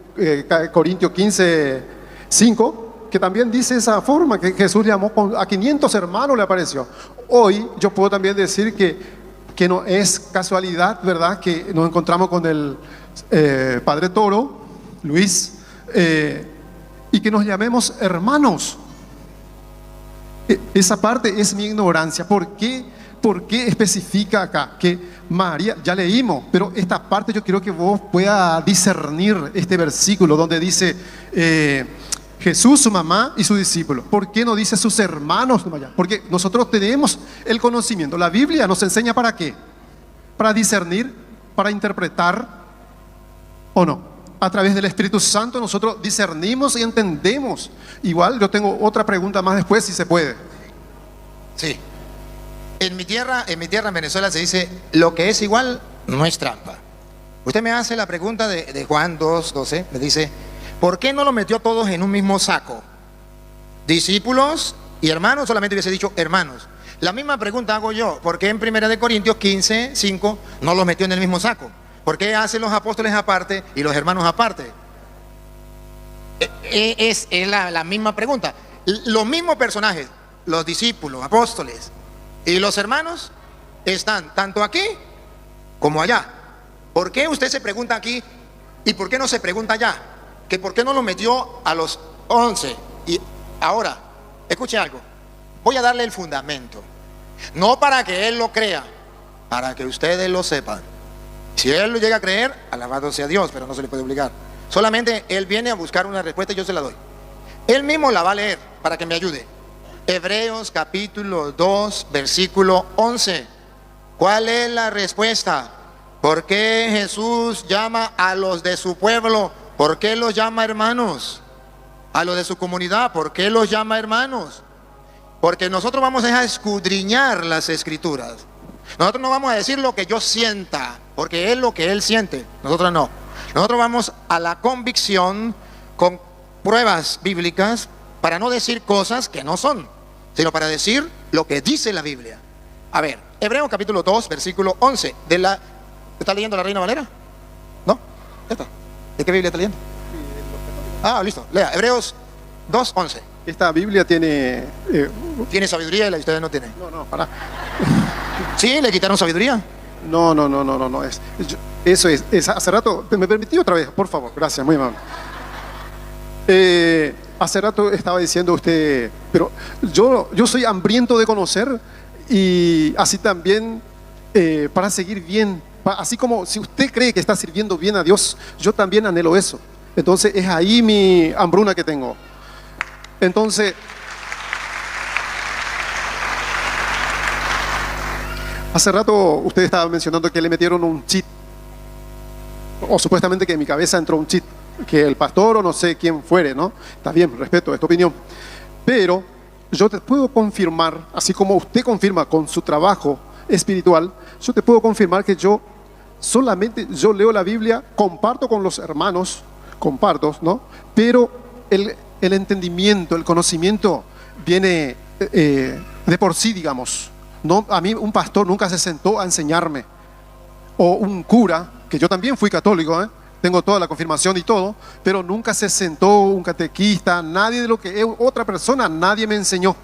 Corintios 15:5, que también dice esa forma, que Jesús llamó a 500 hermanos, le apareció. Hoy yo puedo también decir que no es casualidad, ¿verdad?, que nos encontramos con el Padre Toro, Luis, y que nos llamemos hermanos. Esa parte es mi ignorancia. ¿Por qué especifica acá que María, ya leímos, pero esta parte yo quiero que vos puedas discernir este versículo donde dice Jesús, su mamá y su discípulo? ¿Por qué no dice sus hermanos? Porque nosotros tenemos el conocimiento. La Biblia nos enseña ¿para qué? Para discernir, para interpretar, ¿o no? A través del Espíritu Santo nosotros discernimos y entendemos. Igual yo tengo otra pregunta más después, si se puede. Sí. En mi tierra, en Venezuela, se dice: lo que es igual no es trampa. Usted me hace la pregunta de Juan 2:12, me dice: ¿por qué no lo metió todos en un mismo saco? Discípulos y hermanos, solamente hubiese dicho hermanos. La misma pregunta hago yo: ¿por qué en 1 Corintios 15:5 no los metió en el mismo saco? ¿Por qué hacen los apóstoles aparte y los hermanos aparte? Es la misma pregunta. Los mismos personajes, los discípulos, apóstoles y los hermanos, están tanto aquí como allá. ¿Por qué usted se pregunta aquí y por qué no se pregunta allá? Que por qué no lo metió a los 11. Y ahora, escuche algo, voy a darle el fundamento, no para que él lo crea, para que ustedes lo sepan. Si él lo llega a creer, alabado sea Dios, pero no se le puede obligar. Solamente él viene a buscar una respuesta y yo se la doy. Él mismo la va a leer para que me ayude. Hebreos capítulo 2, versículo 11. ¿Cuál es la respuesta? ¿Por qué Jesús llama a los de su pueblo? ¿Por qué los llama hermanos? A los de su comunidad, ¿por qué los llama hermanos? Porque nosotros vamos a escudriñar las escrituras. Nosotros no vamos a decir lo que yo sienta, porque es lo que él siente. Nosotros no. Nosotros vamos a la convicción con pruebas bíblicas para no decir cosas que no son, sino para decir lo que dice la Biblia. A ver, Hebreos capítulo 2, versículo 11. ¿Está leyendo la Reina Valera? ¿No? ¿Esta? ¿De qué Biblia está leyendo? Ah, listo. Lea, Hebreos 2, 11. Esta Biblia tiene... Tiene sabiduría y la de ustedes no tienen. No, pará. ¿Sí? ¿Le quitaron sabiduría? No. Eso es. Hace rato, ¿me permití otra vez? Por favor, gracias, muy amable. Hace rato estaba diciendo usted, pero yo soy hambriento de conocer y así también para seguir bien. Así como si usted cree que está sirviendo bien a Dios, yo también anhelo eso. Entonces es ahí mi hambruna que tengo. Entonces, hace rato usted estaba mencionando que le metieron un cheat, o supuestamente que en mi cabeza entró un cheat, que el pastor o no sé quién fuere, ¿no? Está bien, respeto esta opinión, pero yo te puedo confirmar, así como usted confirma con su trabajo espiritual, yo te puedo confirmar que yo leo la Biblia, comparto con los hermanos, ¿no? Pero el entendimiento, el conocimiento viene de por sí, digamos. No, a mí un pastor nunca se sentó a enseñarme, o un cura, que yo también fui católico, tengo toda la confirmación y todo, pero nunca se sentó un catequista, nadie de lo que es otra persona, nadie me enseñó.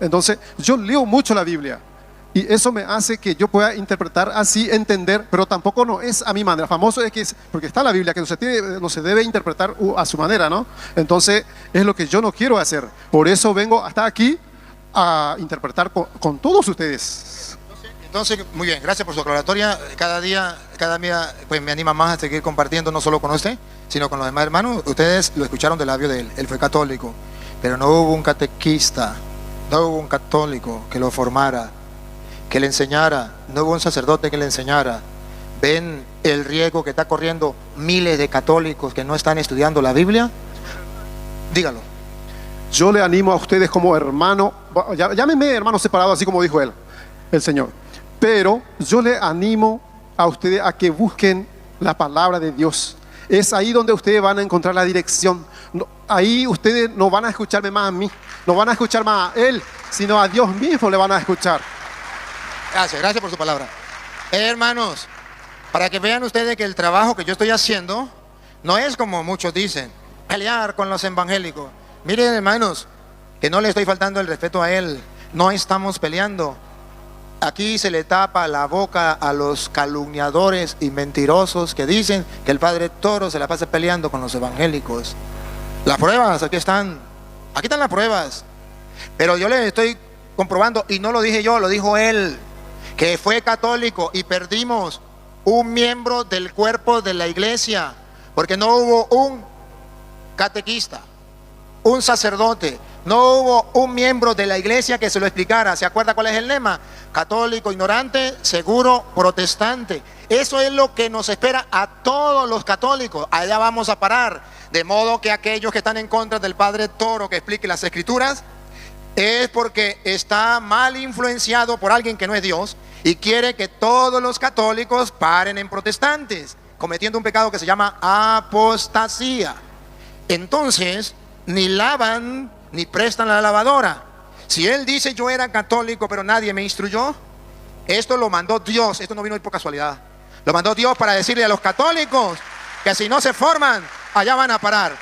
Entonces yo leo mucho la Biblia y eso me hace que yo pueda interpretar así, entender, pero tampoco no es a mi manera. Famoso es que porque está la Biblia, que no se debe interpretar a su manera, ¿no? Entonces es lo que yo no quiero hacer. Por eso vengo hasta aquí a interpretar con todos ustedes. Entonces, muy bien, gracias por su aclaratoria. Cada día pues me anima más a seguir compartiendo, no solo con usted, sino con los demás hermanos. Ustedes lo escucharon del labio de él fue católico, pero no hubo un catequista, no hubo un católico que lo formara, que le enseñara, no hubo un sacerdote que le enseñara. ¿Ven el riesgo que está corriendo miles de católicos que no están estudiando la Biblia? Dígalo. Yo le animo a ustedes como hermano, llámenme hermano separado, así como dijo el Señor, pero yo le animo a ustedes a que busquen la palabra de Dios. Es ahí donde ustedes van a encontrar la dirección. Ahí ustedes no van a escucharme más a mí, no van a escuchar más a Él, sino a Dios mismo le van a escuchar. Gracias por su palabra. Hermanos, para que vean ustedes que el trabajo que yo estoy haciendo no es como muchos dicen, pelear con los evangélicos. Miren, hermanos, que no le estoy faltando el respeto a él, no estamos peleando. Aquí se le tapa la boca a los calumniadores y mentirosos que dicen que el padre Toro se la pasa peleando con los evangélicos. Las pruebas, aquí están las pruebas. Pero yo le estoy comprobando, y no lo dije yo, lo dijo él, que fue católico y perdimos un miembro del cuerpo de la iglesia, porque no hubo un catequista, un sacerdote, no hubo un miembro de la iglesia que se lo explicara. ¿Se acuerda cuál es el lema? Católico ignorante, seguro protestante. Eso es lo que nos espera a todos los católicos. Allá vamos a parar. De modo que aquellos que están en contra del padre Toro que explique las escrituras es porque está mal influenciado por alguien que no es Dios y quiere que todos los católicos paren en protestantes, cometiendo un pecado que se llama apostasía. Entonces ni lavan ni prestan la lavadora. Si él dice yo era católico pero nadie me instruyó, esto lo mandó Dios, esto no vino por casualidad. Lo mandó Dios para decirle a los católicos que si no se forman, allá van a parar.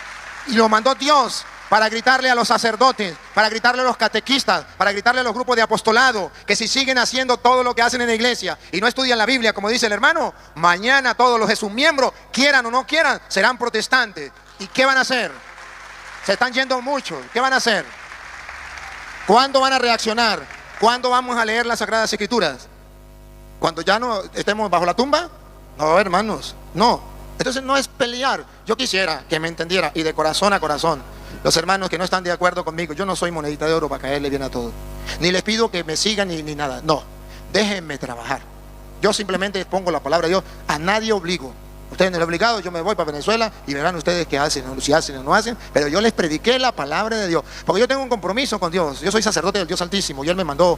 Y lo mandó Dios para gritarle a los sacerdotes, para gritarle a los catequistas, para gritarle a los grupos de apostolado, que si siguen haciendo todo lo que hacen en la iglesia y no estudian la Biblia, como dice el hermano, mañana todos los de sus miembros, quieran o no quieran, serán protestantes. ¿Y qué van a hacer? Se están yendo muchos. ¿Qué van a hacer? ¿Cuándo van a reaccionar? ¿Cuándo vamos a leer las Sagradas Escrituras? ¿Cuando ya no estemos bajo la tumba? No, hermanos, no. Entonces no es pelear. Yo quisiera que me entendiera, y de corazón a corazón, los hermanos que no están de acuerdo conmigo, yo no soy monedita de oro para caerle bien a todos. Ni les pido que me sigan ni nada. No, déjenme trabajar. Yo simplemente pongo la palabra de Dios. A nadie obligo. Ustedes no son obligados, yo me voy para Venezuela y verán ustedes qué hacen, si hacen o no hacen. Pero yo les prediqué la palabra de Dios. Porque yo tengo un compromiso con Dios. Yo soy sacerdote del Dios Altísimo y Él me mandó: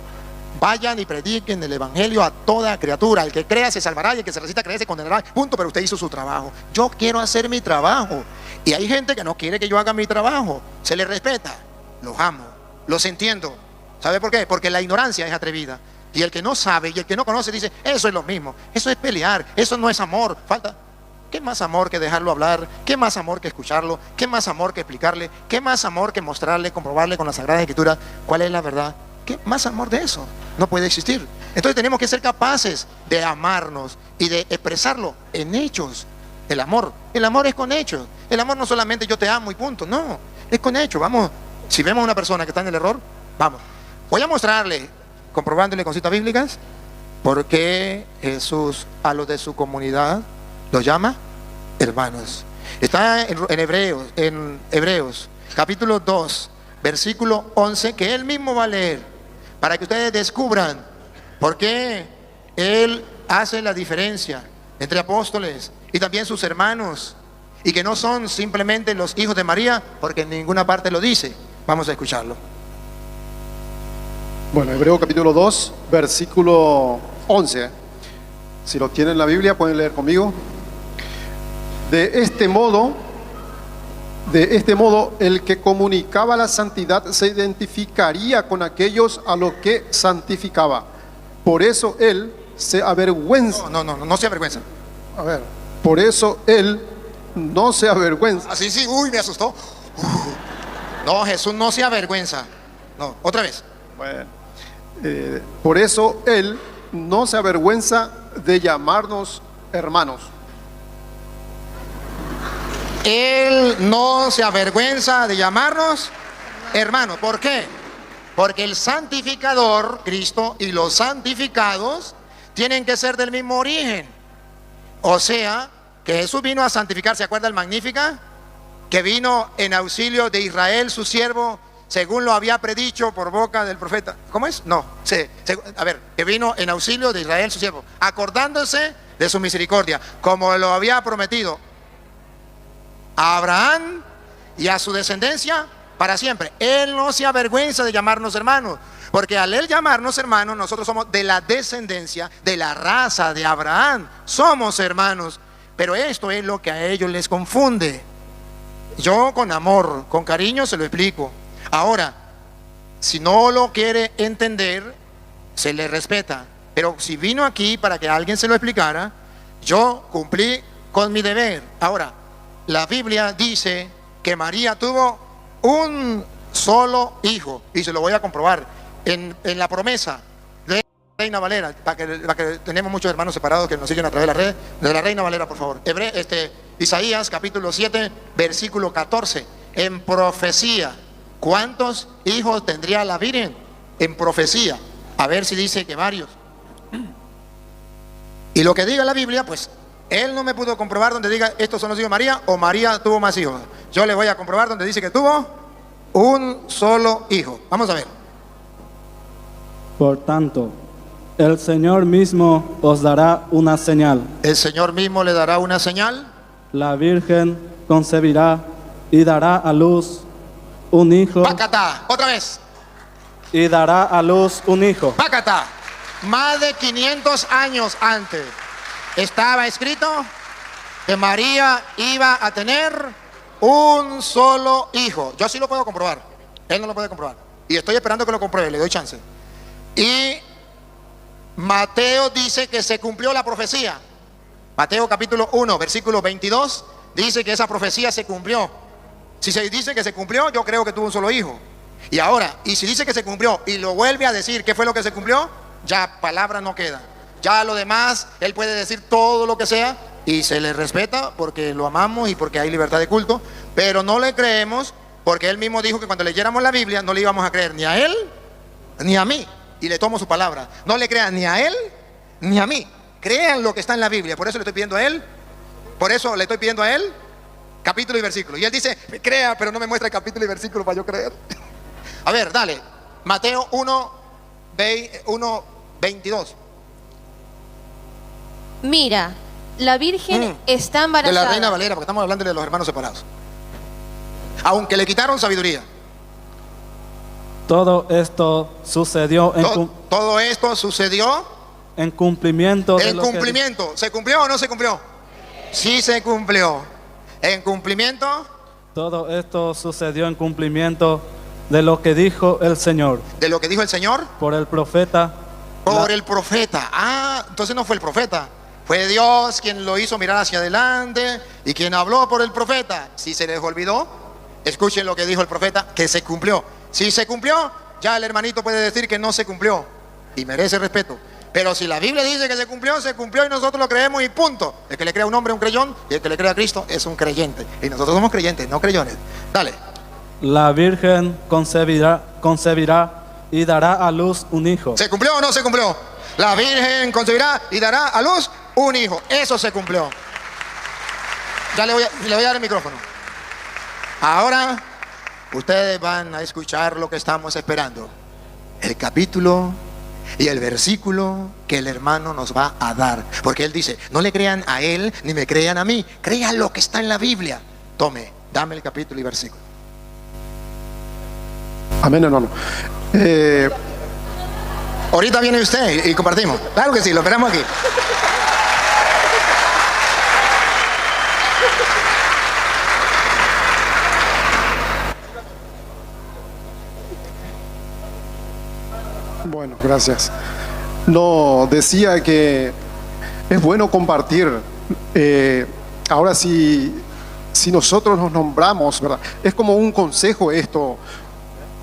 vayan y prediquen el evangelio a toda criatura. El que crea se salvará y el que se resista a creer se condenará. Punto. Pero usted hizo su trabajo. Yo quiero hacer mi trabajo. Y hay gente que no quiere que yo haga mi trabajo. Se les respeta. Los amo. Los entiendo. ¿Sabe por qué? Porque la ignorancia es atrevida. Y el que no sabe y el que no conoce dice: eso es lo mismo. Eso es pelear. Eso no es amor. Falta. ¿Qué más amor que dejarlo hablar? ¿Qué más amor que escucharlo? ¿Qué más amor que explicarle? ¿Qué más amor que mostrarle, comprobarle con la Sagrada Escritura cuál es la verdad? ¿Qué más amor de eso? No puede existir. Entonces tenemos que ser capaces de amarnos y de expresarlo en hechos. El amor es con hechos. El amor no solamente yo te amo y punto, no, es con hechos. Vamos, si vemos a una persona que está en el error, vamos. Voy a mostrarle, comprobándole con citas bíblicas, por qué Jesús a los de su comunidad los llama hermanos. Está en Hebreos capítulo 2, versículo 11, que él mismo va a leer, para que ustedes descubran por qué él hace la diferencia entre apóstoles y también sus hermanos, y que no son simplemente los hijos de María, porque en ninguna parte lo dice. Vamos a escucharlo. Bueno, Hebreo capítulo 2, versículo 11. Si lo tienen en la Biblia, pueden leer conmigo. De este modo, el que comunicaba la santidad se identificaría con aquellos a los que santificaba. Por eso él se avergüenza. No se avergüenza. A ver, por eso él no se avergüenza. Así sí, uy, me asustó. No, Jesús no se avergüenza. No, otra vez. Bueno, por eso él no se avergüenza de llamarnos hermanos. Él no se avergüenza de llamarnos hermanos. ¿Por qué? Porque el santificador, Cristo, y los santificados tienen que ser del mismo origen. O sea, que Jesús vino a santificar. ¿Se acuerda el Magnífica? Que vino en auxilio de Israel, su siervo, según lo había predicho por boca del profeta. ¿Cómo es? No, que vino en auxilio de Israel, su siervo, acordándose de su misericordia, como lo había prometido a Abraham y a su descendencia para siempre. Él no se avergüenza de llamarnos hermanos, porque al él llamarnos hermanos, nosotros somos de la descendencia, de la raza de Abraham. Somos hermanos. Pero esto es lo que a ellos les confunde. Yo con amor, con cariño se lo explico. Ahora, si no lo quiere entender, se le respeta. Pero si vino aquí para que alguien se lo explicara, yo cumplí con mi deber. Ahora, la Biblia dice que María tuvo un solo hijo, y se lo voy a comprobar en la promesa de Reina Valera, para que tenemos muchos hermanos separados que nos siguen a través de la red, de la Reina Valera, por favor. Isaías capítulo 7, versículo 14. En profecía, ¿cuántos hijos tendría la Virgen? En profecía, a ver si dice que varios. Y lo que diga la Biblia, pues él no me pudo comprobar donde diga estos son los hijos de María o María tuvo más hijos. Yo le voy a comprobar donde dice que tuvo un solo hijo. Vamos a ver. Por tanto, el Señor mismo os dará una señal. El Señor mismo le dará una señal. La Virgen concebirá y dará a luz un hijo. Pácata, otra vez. Y dará a luz un hijo. Pácata. Más de 500 años antes estaba escrito que María iba a tener un solo hijo. Yo sí lo puedo comprobar. Él no lo puede comprobar. Y estoy esperando que lo compruebe, le doy chance. Y Mateo dice que se cumplió la profecía. Mateo capítulo 1, versículo 22, dice que esa profecía se cumplió. Si se dice que se cumplió, yo creo que tuvo un solo hijo. Y ahora, y si dice que se cumplió y lo vuelve a decir, ¿qué fue lo que se cumplió? Ya palabra no queda. Ya lo demás, él puede decir todo lo que sea y se le respeta porque lo amamos y porque hay libertad de culto, pero no le creemos porque él mismo dijo que cuando leyéramos la Biblia no le íbamos a creer ni a él ni a mí. Y le tomo su palabra. No le crean ni a él ni a mí. Crean lo que está en la Biblia. Por eso le estoy pidiendo a él. Por eso le estoy pidiendo a él capítulo y versículo. Y él dice, crea, pero no me muestra el capítulo y versículo para yo creer. A ver, dale. Mateo 1, 22. Mira, la Virgen está De embarazada. la Reina Valera, porque estamos hablando de los hermanos separados. Aunque le quitaron sabiduría. Todo esto sucedió Todo esto sucedió en cumplimiento de en lo que cumplimiento. ¿Se cumplió o no se cumplió? Sí se cumplió. En cumplimiento. todo esto sucedió en cumplimiento de lo que dijo el Señor De lo que dijo el Señor por el profeta. por el profeta. Ah, entonces no fue el profeta. Fue Dios quien lo hizo mirar hacia adelante y quien habló por el profeta. Si se les olvidó, escuchen lo que dijo el profeta, que se cumplió. Si se cumplió, ya el hermanito puede decir que no se cumplió y merece respeto. Pero si la Biblia dice que se cumplió y nosotros lo creemos y punto. El que le crea a un hombre es un creyón y el que le crea a Cristo es un creyente. Y nosotros somos creyentes, no creyones. Dale. La Virgen concebirá y dará a luz un hijo. ¿Se cumplió o no se cumplió? La Virgen concebirá y dará a luz un hijo. Eso se cumplió. Ya le voy a dar el micrófono. Ahora ustedes van a escuchar lo que estamos esperando. El capítulo y el versículo que el hermano nos va a dar. Porque él dice, no le crean a él ni me crean a mí. Crean lo que está en la Biblia. Tome, dame el capítulo y versículo. Amén, hermano. Ahorita viene usted y compartimos. Claro que sí, lo esperamos aquí. Bueno, gracias. No, decía que es bueno compartir. Ahora si nosotros nos nombramos, ¿verdad? Es como un consejo esto.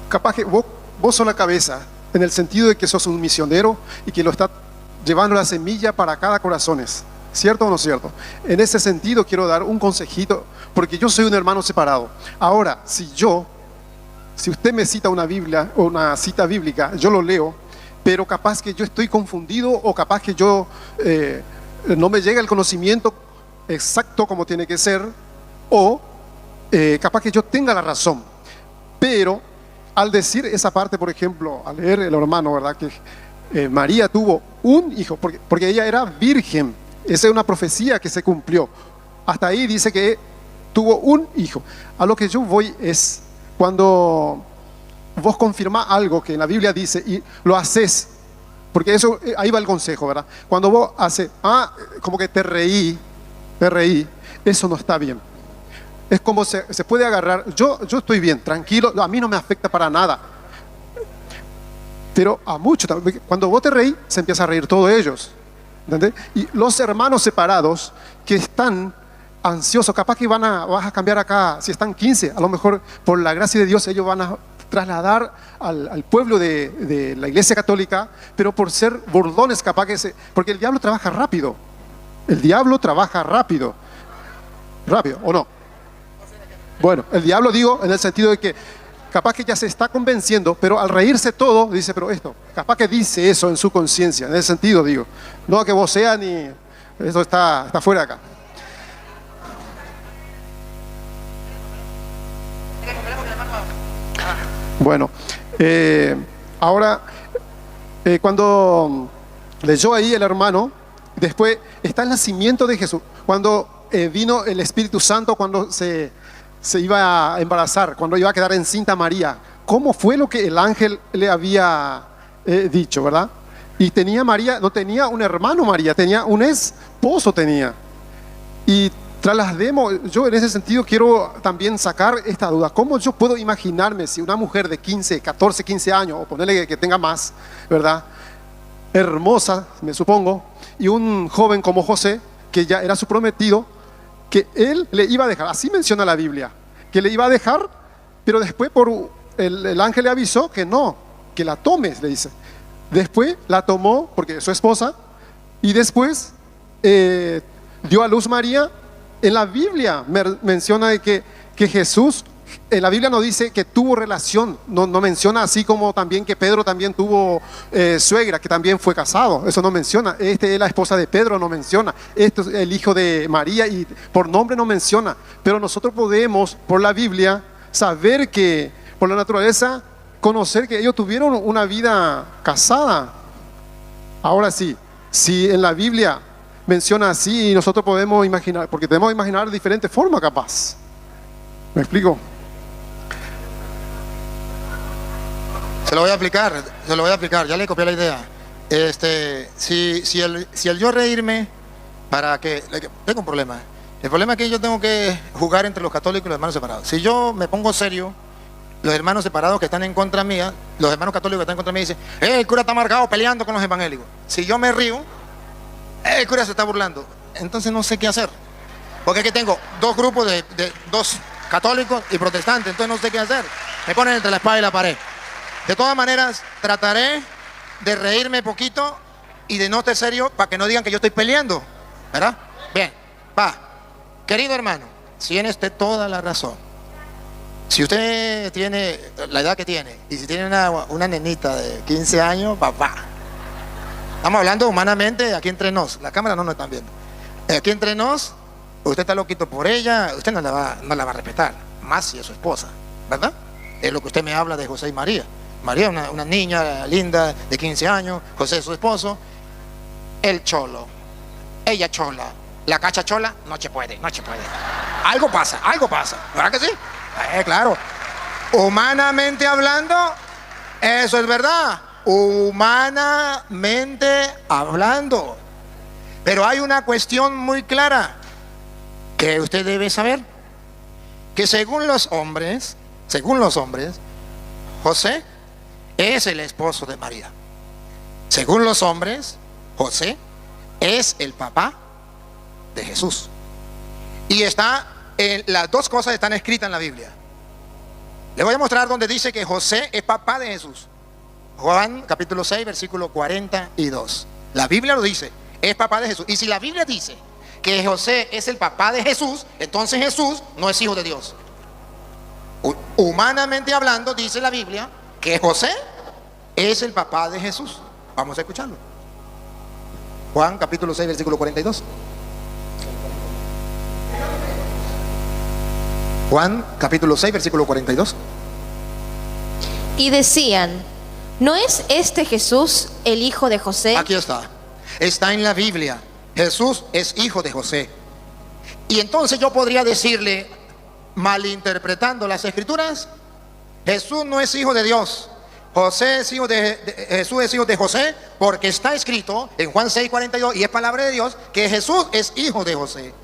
Capaz que vos sos la cabeza, en el sentido de que sos un misionero y que lo está llevando la semilla para cada corazón. ¿Cierto o no cierto? En ese sentido quiero dar un consejito, porque yo soy un hermano separado. Ahora, si usted me cita una Biblia o una cita bíblica, yo lo leo, pero capaz que yo estoy confundido o capaz que yo no me llega el conocimiento exacto como tiene que ser, o capaz que yo tenga la razón. Pero al decir esa parte, por ejemplo, al leer el hermano, ¿verdad? Que María tuvo un hijo, porque ella era virgen. Esa es una profecía que se cumplió. Hasta ahí dice que tuvo un hijo. A lo que yo voy es cuando vos confirmás algo que en la Biblia dice y lo haces, porque eso, ahí va el consejo, ¿verdad? Cuando vos haces, como que te reí, eso no está bien. Es como se puede agarrar, yo estoy bien, tranquilo, a mí no me afecta para nada. Pero a muchos, cuando vos te reí, se empieza a reír todos ellos. ¿Entendés? Y los hermanos separados que están ansiosos, capaz que vas a cambiar acá, si están 15, a lo mejor por la gracia de Dios ellos van a trasladar al pueblo de la Iglesia Católica, pero por ser burlones capaz porque el diablo trabaja rápido. El diablo trabaja rápido. ¿Rápido o no? Bueno, el diablo digo en el sentido de que capaz que ya se está convenciendo, pero al reírse todo, dice, pero esto, capaz que dice eso en su conciencia, en ese sentido digo. No que vos seas ni... Eso está fuera de acá. Bueno, ahora, cuando leyó ahí el hermano, después está el nacimiento de Jesús. Cuando vino el Espíritu Santo, cuando se iba a embarazar, cuando iba a quedar encinta María, ¿cómo fue lo que el ángel le había dicho, verdad? Y tenía María, no tenía un hermano María, tenía un esposo tenía. Y traslademos, yo en ese sentido quiero también sacar esta duda. ¿Cómo yo puedo imaginarme si una mujer de 15, 14, 15 años, o ponerle que tenga más, ¿verdad? Hermosa, me supongo, y un joven como José, que ya era su prometido, que él le iba a dejar, así menciona la Biblia, que le iba a dejar, pero después el ángel le avisó que no, que la tomes, le dice. Después la tomó porque es su esposa, y después dio a luz María. En la Biblia menciona de que Jesús, en la Biblia no dice que tuvo relación, no menciona, así como también que Pedro también tuvo suegra, que también fue casado, eso no menciona. Es la esposa de Pedro, no menciona. Esto es el hijo de María, y por nombre no menciona. Pero nosotros podemos, por la Biblia, saber que, por la naturaleza, conocer que ellos tuvieron una vida casada. Ahora sí, si en la Biblia menciona así, nosotros podemos imaginar, porque podemos imaginar de diferentes formas capaz. ¿Me explico? Se lo voy a aplicar, ya le copié la idea. Si el yo reírme, para que, tengo un problema. El problema es que yo tengo que jugar entre los católicos y los hermanos separados. Si yo me pongo serio, los hermanos separados que están en contra mía, los hermanos católicos que están en contra mía dicen, el cura está amargado peleando con los evangélicos. Si yo me río, el cura se está burlando. Entonces no sé qué hacer. Porque aquí tengo dos grupos de dos católicos y protestantes, entonces no sé qué hacer. Me ponen entre la espada y la pared. De todas maneras, trataré de reírme poquito y de no estar serio para que no digan que yo estoy peleando, ¿verdad? Bien, va. Querido hermano, tiene usted toda la razón. Si usted tiene la edad que tiene y si tiene una nenita de 15 años, papá. Estamos hablando humanamente aquí entre nos. La cámara no nos están viendo. Aquí entre nos, usted está loquito por ella, usted no la va a respetar, más si es su esposa, ¿verdad? Es lo que usted me habla de José y María. María, una niña linda de 15 años, José es su esposo, el cholo, ella chola, la cacha chola, no se puede. Algo pasa, ¿verdad que sí? Claro, humanamente hablando, eso es verdad, humanamente hablando. Pero hay una cuestión muy clara que usted debe saber, que según los hombres, José es el esposo de María. Según los hombres, José es el papá de Jesús. Y las dos cosas están escritas en la Biblia. Le voy a mostrar donde dice que José es papá de Jesús. Juan capítulo 6, versículo 42. La Biblia lo dice, es papá de Jesús. Y si la Biblia dice que José es el papá de Jesús, entonces Jesús no es hijo de Dios. Humanamente hablando, dice la Biblia que José es el papá de Jesús. Vamos a escucharlo. Juan capítulo 6, versículo 42. Juan capítulo 6, versículo 42. Y decían, ¿no es este Jesús el hijo de José? Aquí está en la Biblia, Jesús es hijo de José. Y entonces yo podría decirle, malinterpretando las escrituras, Jesús no es hijo de Dios, José es hijo Jesús es hijo de José, porque está escrito en Juan 6, 42, y es palabra de Dios, que Jesús es hijo de José.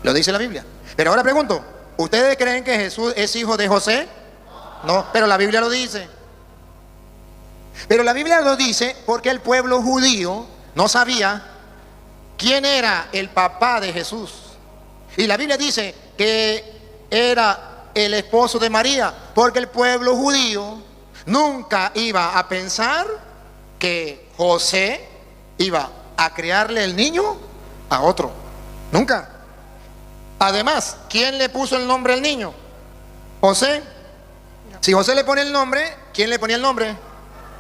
Lo dice la Biblia. Pero ahora pregunto, ¿ustedes creen que Jesús es hijo de José? No, pero la Biblia lo dice. Pero la Biblia lo dice porque el pueblo judío no sabía quién era el papá de Jesús. Y la Biblia dice que era el esposo de María, porque el pueblo judío nunca iba a pensar que José iba a criarle el niño a otro. Nunca. Además, ¿quién le puso el nombre al niño? José. Si José le pone el nombre, ¿quién le ponía el nombre?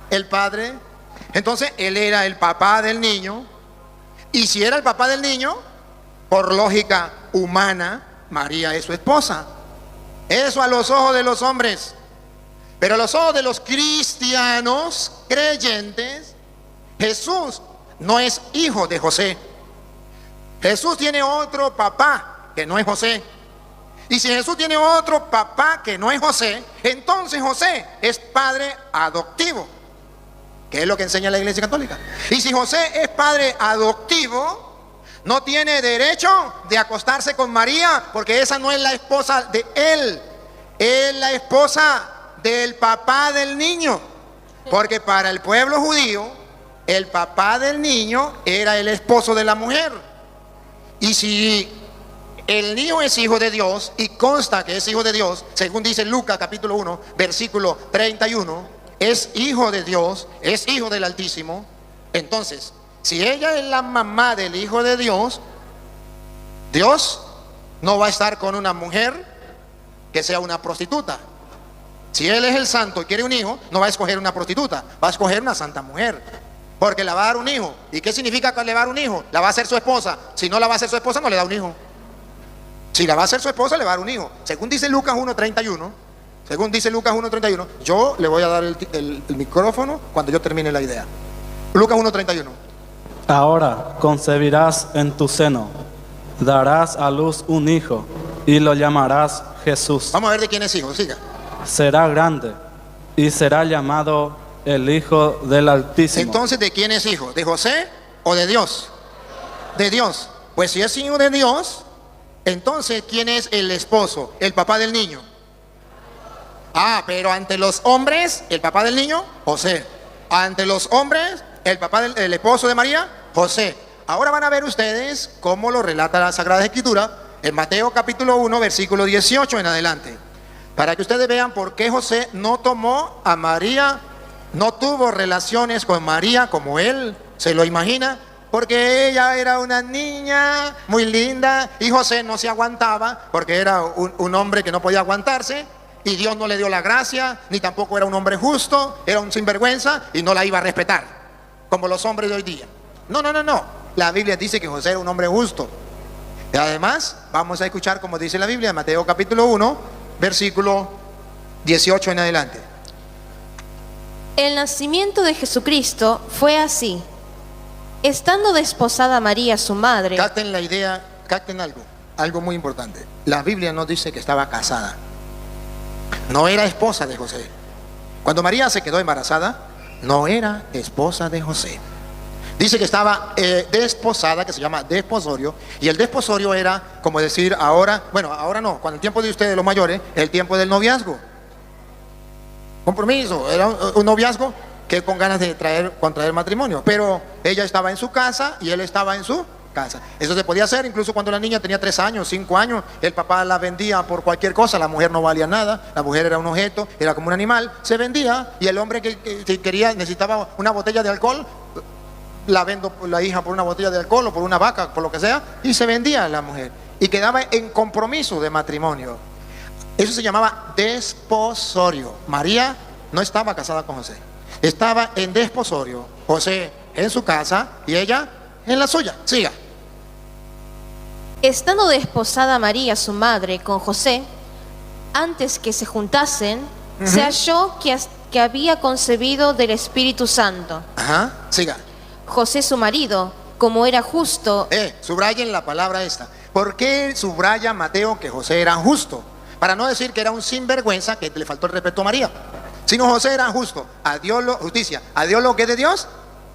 El padre. Entonces él era el papá del niño. Y si era el papá del niño, por lógica humana, María es su esposa. Eso a los ojos de los hombres. Pero a los ojos de los cristianos creyentes, Jesús no es hijo de José. Jesús tiene otro papá que no es José. Y si Jesús tiene otro papá que no es José, entonces José es padre adoptivo, que es lo que enseña la Iglesia Católica. Y si José es padre adoptivo, no tiene derecho de acostarse con María, porque esa no es la esposa de él, es la esposa del papá del niño. Porque para el pueblo judío, el papá del niño era el esposo de la mujer. Y si el niño es hijo de Dios y consta que es hijo de Dios, según dice Lucas capítulo 1, versículo 31, es hijo de Dios, es hijo del Altísimo. Entonces, si ella es la mamá del hijo de Dios, Dios no va a estar con una mujer que sea una prostituta. Si Él es el santo y quiere un hijo, no va a escoger una prostituta, va a escoger una santa mujer, porque le va a dar un hijo. ¿Y qué significa que le va a dar un hijo? La va a hacer su esposa. Si no la va a hacer su esposa, no le da un hijo. Si la va a hacer su esposa, le va a dar un hijo. Según dice Lucas 1:31, yo le voy a dar el micrófono cuando yo termine la idea. Lucas 1:31. Ahora concebirás en tu seno, darás a luz un hijo y lo llamarás Jesús. Vamos a ver de quién es hijo, siga. Será grande y será llamado el Hijo del Altísimo. Entonces, ¿de quién es hijo? ¿De José o de Dios? De Dios. Pues si es hijo de Dios, entonces ¿quién es el esposo? El papá del niño. Ah, pero ante los hombres, el papá del niño, José. Ante los hombres, el esposo de María, José. Ahora van a ver ustedes cómo lo relata la Sagrada Escritura en Mateo capítulo 1, versículo 18 en adelante. Para que ustedes vean por qué José no tomó a María, no tuvo relaciones con María como él se lo imagina, porque ella era una niña muy linda y José no se aguantaba porque era un hombre que no podía aguantarse y Dios no le dio la gracia, ni tampoco era un hombre justo, era un sinvergüenza y no la iba a respetar, como los hombres de hoy día. No. La Biblia dice que José era un hombre justo. Y además, vamos a escuchar como dice la Biblia, Mateo capítulo 1, versículo 18 en adelante. El nacimiento de Jesucristo fue así. Estando desposada María, su madre. Capten la idea, capten algo muy importante. La Biblia no dice que estaba casada. No era esposa de José. Cuando María se quedó embarazada, no era esposa de José. Dice que estaba desposada, que se llama desposorio. Y el desposorio era como decir ahora, bueno, ahora no, cuando el tiempo de ustedes los mayores, el tiempo del noviazgo. Compromiso, era un noviazgo que con ganas de contraer matrimonio. Pero ella estaba en su casa y él estaba en su casa. Eso se podía hacer incluso cuando la niña tenía 3 años, 5 años. El papá la vendía por cualquier cosa. La mujer no valía nada. La mujer era un objeto, era como un animal. Se vendía y el hombre que quería, necesitaba una botella de alcohol, la vendo la hija por una botella de alcohol o por una vaca, por lo que sea, y se vendía la mujer. Y quedaba en compromiso de matrimonio. Eso se llamaba desposorio. María no estaba casada con José. Estaba en desposorio. José en su casa y ella en la suya. Siga. Estando desposada María, su madre, con José, antes que se juntasen, se halló que había concebido del Espíritu Santo. Ajá, siga. José, su marido, como era justo. Subrayen la palabra esta. ¿Por qué subraya Mateo que José era justo? Para no decir que era un sinvergüenza que le faltó el respeto a María. Sino José era justo. A Dios justicia. A Dios lo que es de Dios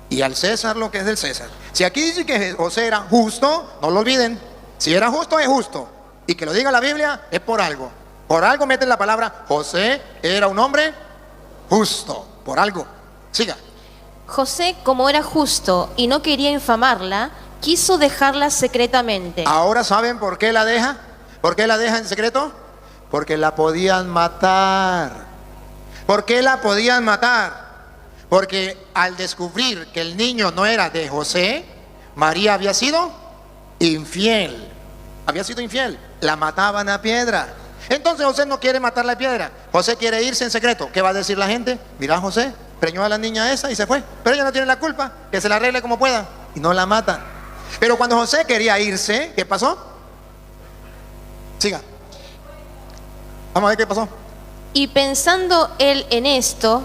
y al César lo que es del César. Si aquí dice que José era justo, no lo olviden. Si era justo, es justo. Y que lo diga la Biblia es por algo. Por algo meten la palabra José era un hombre justo. Por algo. Siga. José, como era justo y no quería infamarla, quiso dejarla secretamente. Ahora ¿saben por qué la deja? ¿Por qué la deja en secreto? Porque la podían matar. ¿Por qué la podían matar? Porque al descubrir que el niño no era de José, María había sido infiel. Había sido infiel. La mataban a piedra. Entonces José no quiere matarla a piedra. José quiere irse en secreto. ¿Qué va a decir la gente? Mira, José preñó a la niña esa y se fue. Pero ella no tiene la culpa. Que se la arregle como pueda. Y no la matan. Pero cuando José quería irse, ¿qué pasó? Siga. Vamos a ver qué pasó. Y pensando él en esto,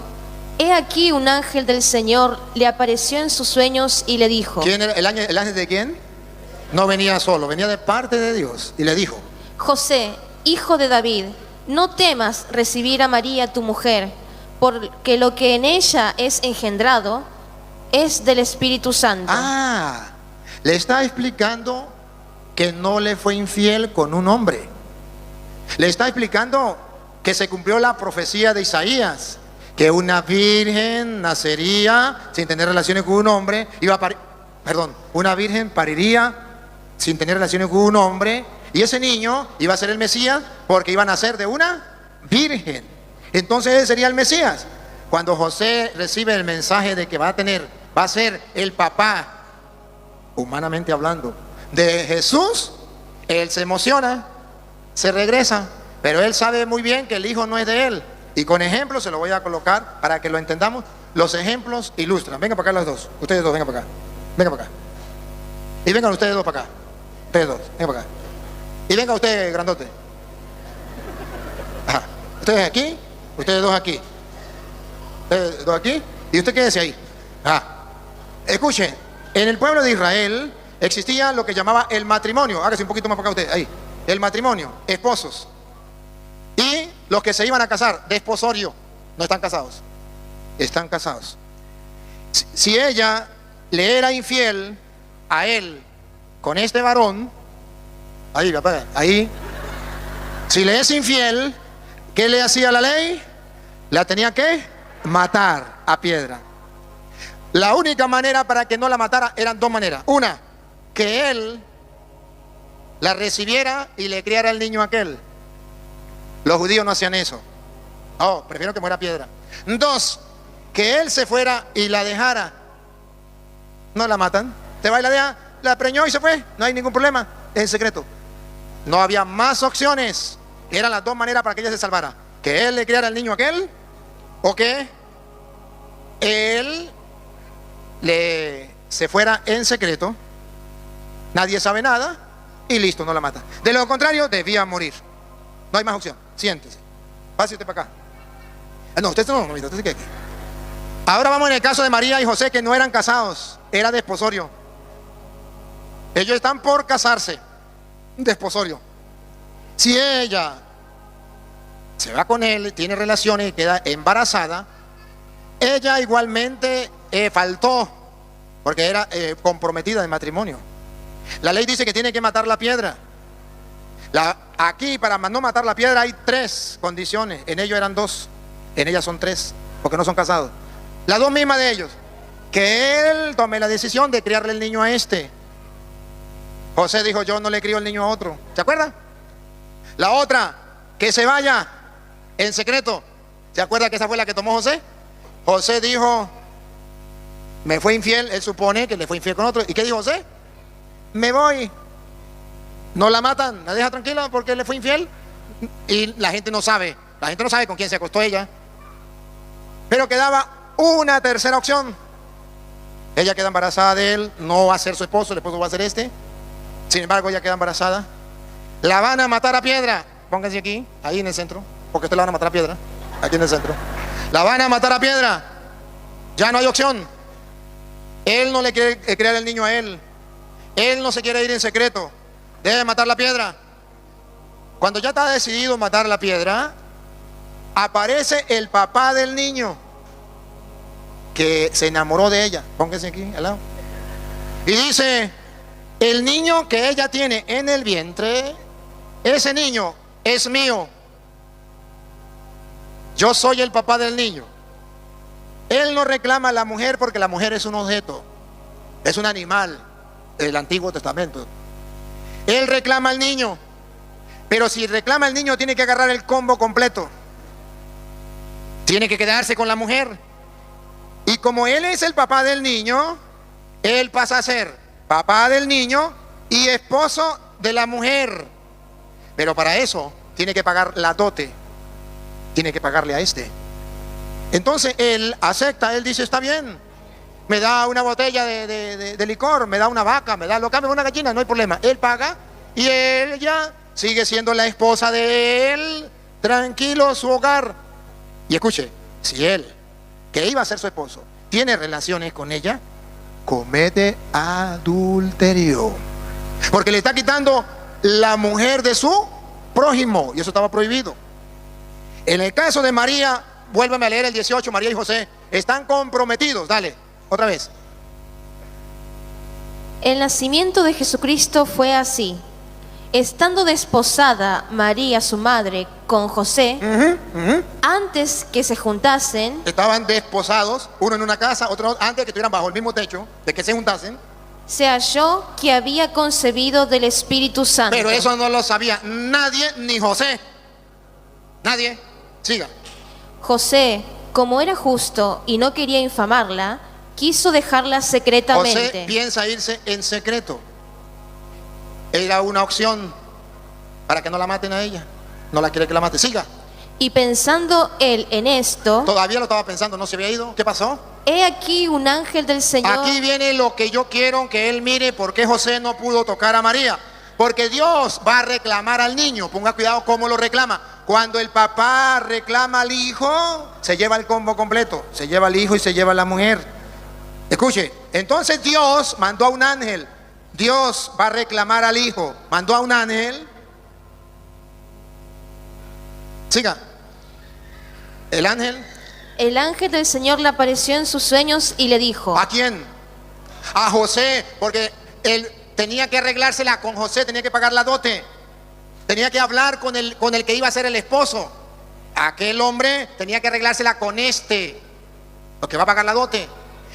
he aquí un ángel del Señor le apareció en sus sueños y le dijo. ¿Quién era el ángel de quién? No venía solo, venía de parte de Dios. Y le dijo: José, hijo de David, no temas recibir a María tu mujer, porque lo que en ella es engendrado es del Espíritu Santo. Ah, le está explicando que no le fue infiel con un hombre. Le está explicando que se cumplió la profecía de Isaías, que una virgen nacería sin tener relaciones con un hombre, una virgen pariría sin tener relaciones con un hombre, y ese niño iba a ser el Mesías porque iba a nacer de una virgen. Entonces él sería el Mesías. Cuando José recibe el mensaje de que va a ser el papá, humanamente hablando, de Jesús, él se emociona, se regresa, pero él sabe muy bien que el hijo no es de él. Y con ejemplos se lo voy a colocar para que lo entendamos. Los ejemplos ilustran. Vengan para acá los dos. Ustedes dos, vengan para acá. Vengan para acá. Y vengan ustedes dos para acá. Ustedes dos, vengan para acá. Y venga usted, grandote. Ajá. Ustedes aquí, ustedes dos aquí. Ustedes dos aquí. Y usted quédese ahí. Ajá. Escuchen, en el pueblo de Israel existía lo que llamaba el matrimonio. Hágase un poquito más para acá usted. Ahí. El matrimonio, esposos. Y los que se iban a casar, desposorio, no están casados. Están casados. Si ella le era infiel a él con este varón, ahí, papá, ahí, si le es infiel, ¿qué le hacía la ley? La tenía que matar a piedra. La única manera para que no la matara eran dos maneras. Una, que él la recibiera y le criara el niño a aquel. Los judíos no hacían eso. Oh, prefiero que muera piedra. Dos, que él se fuera y la dejara. No la matan. Te va y la deja, la preñó y se fue. No hay ningún problema. Es en secreto. No había más opciones. Eran las dos maneras para que ella se salvara. Que él le criara el niño a aquel, o que él se fuera en secreto. Nadie sabe nada y listo, no la mata. De lo contrario, debía morir. No hay más opción. Siéntese. Pase usted para acá. No, usted no, usted se queda aquí. Ahora vamos en el caso de María y José, que no eran casados, era desposorio. Ellos están por casarse. Desposorio. Si ella se va con él, tiene relaciones y queda embarazada, ella igualmente faltó, porque era comprometida de matrimonio. La ley dice que tiene que matar la piedra. Aquí para no matar la piedra hay tres condiciones. En ellos eran dos, en ellas son tres, porque no son casados. Las dos mismas de ellos. Que él tome la decisión de criarle el niño a este. José dijo, yo no le crío el niño a otro. ¿Se acuerda? La otra, que se vaya en secreto. ¿Se acuerda que esa fue la que tomó José? José dijo, me fue infiel. Él supone que le fue infiel con otro. ¿Y qué dijo José? Me voy. No la matan, la deja tranquila porque le fue infiel. Y la gente no sabe. La gente no sabe con quién se acostó ella. Pero quedaba una tercera opción. Ella queda embarazada de él. No va a ser su esposo, el esposo va a ser este. Sin embargo, ella queda embarazada. La van a matar a piedra. Pónganse aquí, ahí en el centro, porque usted la van a matar a piedra. Aquí en el centro. La van a matar a piedra. Ya no hay opción. Él no le quiere criar el niño a él. Él no se quiere ir en secreto. Debe matar la piedra. Cuando ya está decidido matar la piedra, aparece el papá del niño que se enamoró de ella. Pónganse aquí al lado. Y dice, el niño que ella tiene en el vientre, ese niño es mío. Yo soy el papá del niño. Él no reclama a la mujer porque la mujer es un objeto, es un animal del Antiguo Testamento. Él reclama al niño, pero si reclama al niño tiene que agarrar el combo completo. Tiene que quedarse con la mujer. Y como él es el papá del niño, él pasa a ser papá del niño y esposo de la mujer. Pero para eso tiene que pagar la dote. Tiene que pagarle a este. Entonces él acepta, él dice, está bien, me da una botella de licor, me da una vaca, me da lo cambio, una gallina, no hay problema. Él paga y ella sigue siendo la esposa de él, tranquilo, su hogar. Y escuche, si él, que iba a ser su esposo, tiene relaciones con ella, comete adulterio, porque le está quitando la mujer de su prójimo, y eso estaba prohibido. En el caso de María, vuélvame a leer el 18, María y José están comprometidos. Dale, otra vez. El nacimiento de Jesucristo fue así. Estando desposada María, su madre, con José, antes que se juntasen, estaban desposados, uno en una casa, otro antes que estuvieran bajo el mismo techo, de que se juntasen. se halló que había concebido del Espíritu Santo. Pero eso no lo sabía nadie, ni José. Nadie. Siga. José, como era justo y no quería infamarla, quiso dejarla secretamente. José piensa irse en secreto. Era una opción para que no la maten a ella. No la quiere que la mate. Siga. Y pensando él en esto, Todavía lo estaba pensando, no se había ido. ¿Qué pasó? he aquí un ángel del Señor. Aquí viene lo que yo quiero que él mire por qué José no pudo tocar a María. Porque Dios va a reclamar al niño. Ponga cuidado cómo lo reclama. Cuando el papá reclama al hijo, se lleva el combo completo. Se lleva al hijo y se lleva a la mujer. Escuche, entonces Dios mandó a un ángel. Dios va a reclamar al hijo. Mandó a un ángel. Siga. El ángel. El ángel del Señor le apareció en sus sueños y le dijo: ¿A quién? A José, porque él tenía que arreglársela con José, tenía que pagar la dote. Tenía que hablar con el que iba a ser el esposo. Aquel hombre tenía que arreglársela con lo que va a pagar la dote.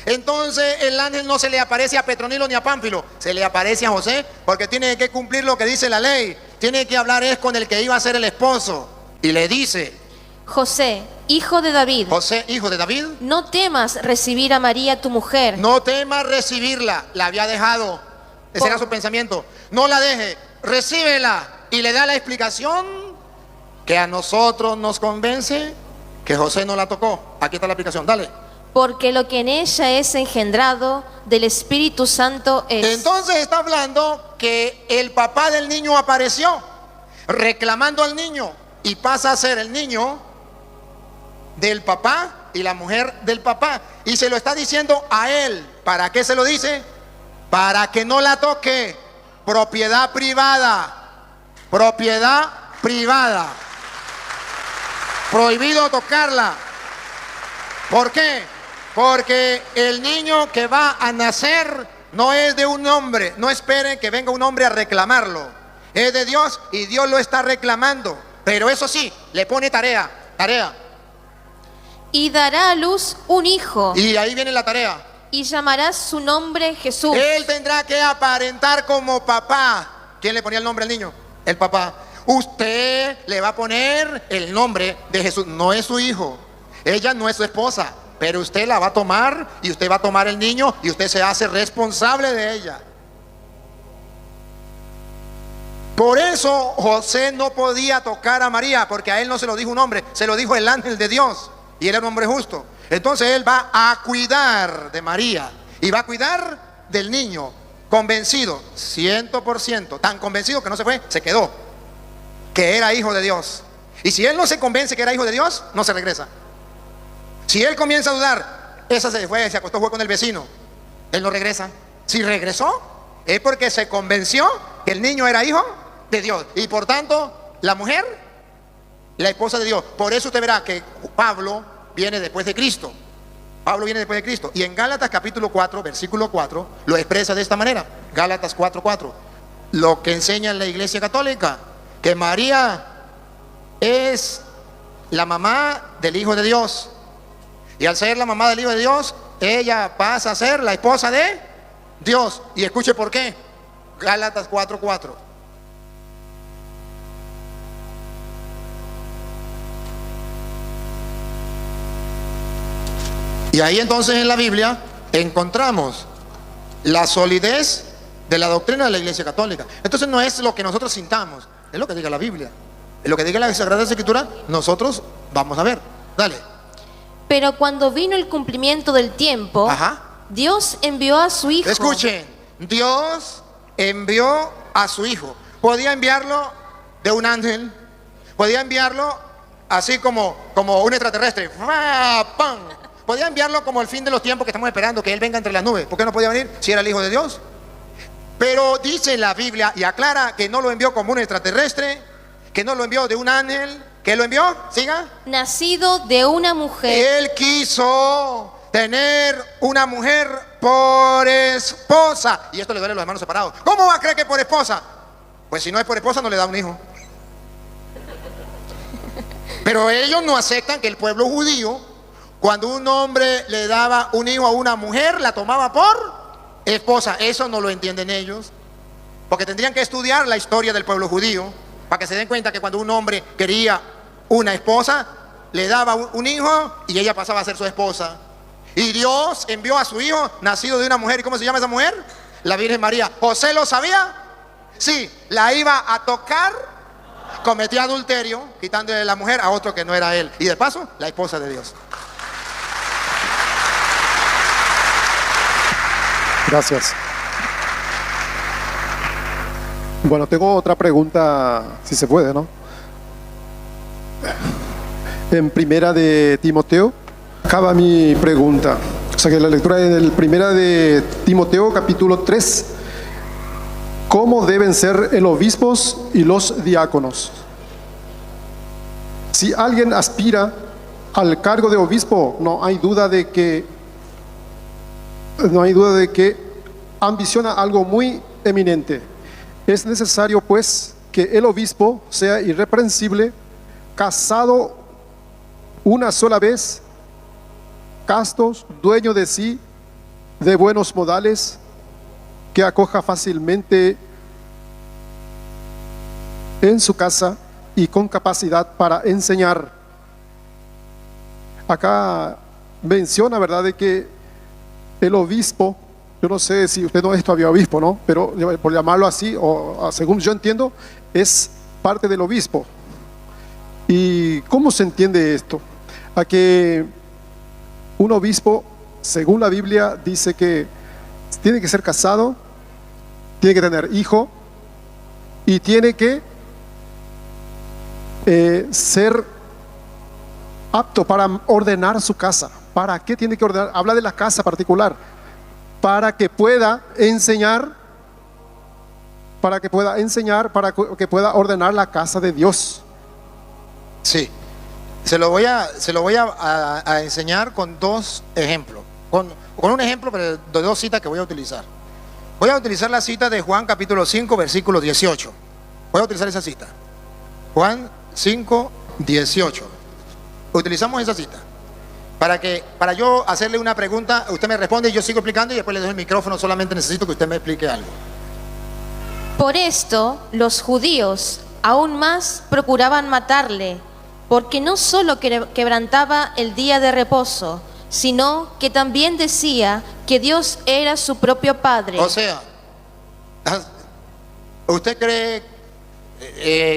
Entonces el ángel no se le aparece a Petronilo ni a Pánfilo, se le aparece a José, porque tiene que cumplir lo que dice la ley. Tiene que hablar con el que iba a ser el esposo. Y le dice: José, hijo de David, José, hijo de David, no temas recibir a María tu mujer, no temas recibirla. La había dejado. Ese era su pensamiento. No la deje, recíbela. Y le da la explicación que a nosotros nos convence que José no la tocó. Aquí está la explicación, dale. porque lo que en ella es engendrado del Espíritu Santo es. Entonces está hablando que el papá del niño apareció reclamando al niño y pasa a ser el niño del papá y la mujer del papá. Y se lo está diciendo a él. ¿Para qué se lo dice? Para que no la toque. Propiedad privada. Propiedad privada. Prohibido tocarla. ¿Por qué? Porque el niño que va a nacer no es de un hombre. No esperen que venga un hombre a reclamarlo. Es de Dios y Dios lo está reclamando. Pero eso sí, le pone tarea. Y dará a luz un hijo, Y ahí viene la tarea. y llamarás su nombre Jesús. Él tendrá que aparentar como papá. ¿Quién le ponía el nombre al niño? El papá. Usted le va a poner el nombre de Jesús. No es su hijo. Ella no es su esposa. Pero usted la va a tomar y usted va a tomar el niño y usted se hace responsable de ella. Por eso José no podía tocar a María, porque a él no se lo dijo un hombre, se lo dijo el ángel de Dios. Y él era un hombre justo. Entonces él va a cuidar de María y va a cuidar del niño, convencido, 100%, tan convencido que no se fue, se quedó, que era hijo de Dios. Y si él no se convence que era hijo de Dios, no se regresa. Si él comienza a dudar, esa se fue, se acostó, fue con el vecino, él no regresa. Si regresó, es porque se convenció que el niño era hijo de Dios. Y por tanto, la mujer, la esposa de Dios. Por eso usted verá que Pablo viene después de Cristo. Pablo viene después de Cristo. Y en Gálatas capítulo 4, versículo 4, lo expresa de esta manera. Gálatas 4:4. Lo que enseña en la Iglesia Católica, que María es la mamá del Hijo de Dios. Y al ser la mamá del Hijo de Dios, ella pasa a ser la esposa de Dios. Y escuche por qué. Gálatas 4:4. Y ahí entonces en la Biblia encontramos la solidez de la doctrina de la Iglesia Católica. Entonces no es lo que nosotros sintamos, es lo que diga la Biblia. Es lo que diga la Sagrada Escritura, nosotros vamos a ver. Dale. Pero cuando vino el cumplimiento del tiempo, Ajá. Dios envió a su hijo. Escuchen, Dios envió a su hijo. Podía enviarlo de un ángel, podía enviarlo así como un extraterrestre. ¡Pam! Podía enviarlo como el fin de los tiempos que estamos esperando, que Él venga entre las nubes. ¿Por qué no podía venir si era el Hijo de Dios? Pero dice la Biblia y aclara que no lo envió como un extraterrestre, que no lo envió de un ángel, que lo envió, siga. Nacido de una mujer. Él quiso tener una mujer por esposa. Y esto le duele a los hermanos separados. ¿Cómo va a creer que por esposa? Pues si no es por esposa no le da un hijo. Pero ellos no aceptan que el pueblo judío, cuando un hombre le daba un hijo a una mujer, la tomaba por esposa. Eso no lo entienden ellos, porque tendrían que estudiar la historia del pueblo judío para que se den cuenta que cuando un hombre quería una esposa, le daba un hijo y ella pasaba a ser su esposa. Y Dios envió a su hijo nacido de una mujer. ¿Y cómo se llama esa mujer? La Virgen María. ¿José lo sabía? Sí, la iba a tocar, cometió adulterio, quitándole la mujer a otro que no era él. Y de paso, la esposa de Dios. Gracias. Bueno, tengo otra pregunta, si se puede, ¿no? En primera de Timoteo, acaba mi pregunta. O sea que la lectura en primera de Timoteo, capítulo 3. ¿Cómo deben ser los obispos y los diáconos? Si alguien aspira al cargo de obispo, no hay duda de que ambiciona algo muy eminente. Es necesario, pues, que el obispo sea irreprensible, casado una sola vez, castos, dueño de sí, de buenos modales, que acoja fácilmente en su casa y con capacidad para enseñar. Acá menciona, ¿verdad?, de que el obispo, yo no sé si usted no es todavía obispo, ¿no? Pero por llamarlo así, o según yo entiendo, es parte del obispo. ¿Y cómo se entiende esto? A que un obispo, según la Biblia, dice que tiene que ser casado, tiene que tener hijo y tiene que ser apto para ordenar su casa. ¿Para qué tiene que ordenar? Habla de la casa particular, para que pueda enseñar, para que pueda ordenar la casa de Dios. Sí, se lo voy a enseñar con dos ejemplos, con un ejemplo pero de dos citas que voy a utilizar. Voy a utilizar la cita de Juan capítulo 5 versículo 18. Voy a utilizar esa cita, Juan 5, 18. Utilizamos esa cita para yo hacerle una pregunta, usted me responde y yo sigo explicando y después le doy el micrófono. Solamente necesito que usted me explique algo. Por esto los judíos aún más procuraban matarle, porque no solo quebrantaba el día de reposo, sino que también decía que Dios era su propio Padre. O sea, ¿usted cree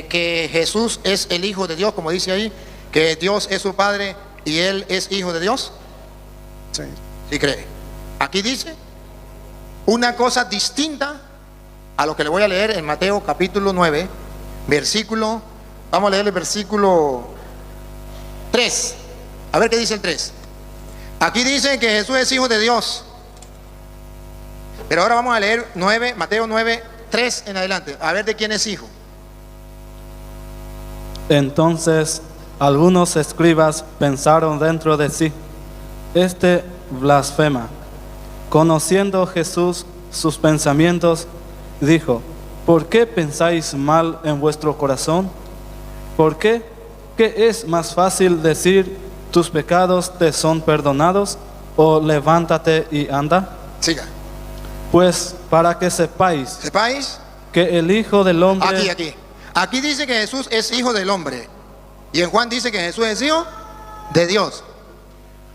que Jesús es el Hijo de Dios, como dice ahí, que Dios es su Padre y Él es Hijo de Dios? Sí. ¿Sí cree? Aquí dice una cosa distinta a lo que le voy a leer en Mateo capítulo 9, versículo, vamos a leer el versículo 3. A ver qué dice el 3. Aquí dice que Jesús es Hijo de Dios. Pero ahora vamos a leer Mateo 9, 3 en adelante. A ver de quién es hijo. Entonces algunos escribas pensaron dentro de sí: este blasfema. Conociendo Jesús sus pensamientos, dijo: ¿por qué pensáis mal en vuestro corazón? ¿Por qué? ¿Qué es más fácil decir: tus pecados te son perdonados, o levántate y anda? Siga. Pues para que sepáis que el Hijo del Hombre... Aquí dice que Jesús es Hijo del Hombre. Y en Juan dice que Jesús es Hijo de Dios.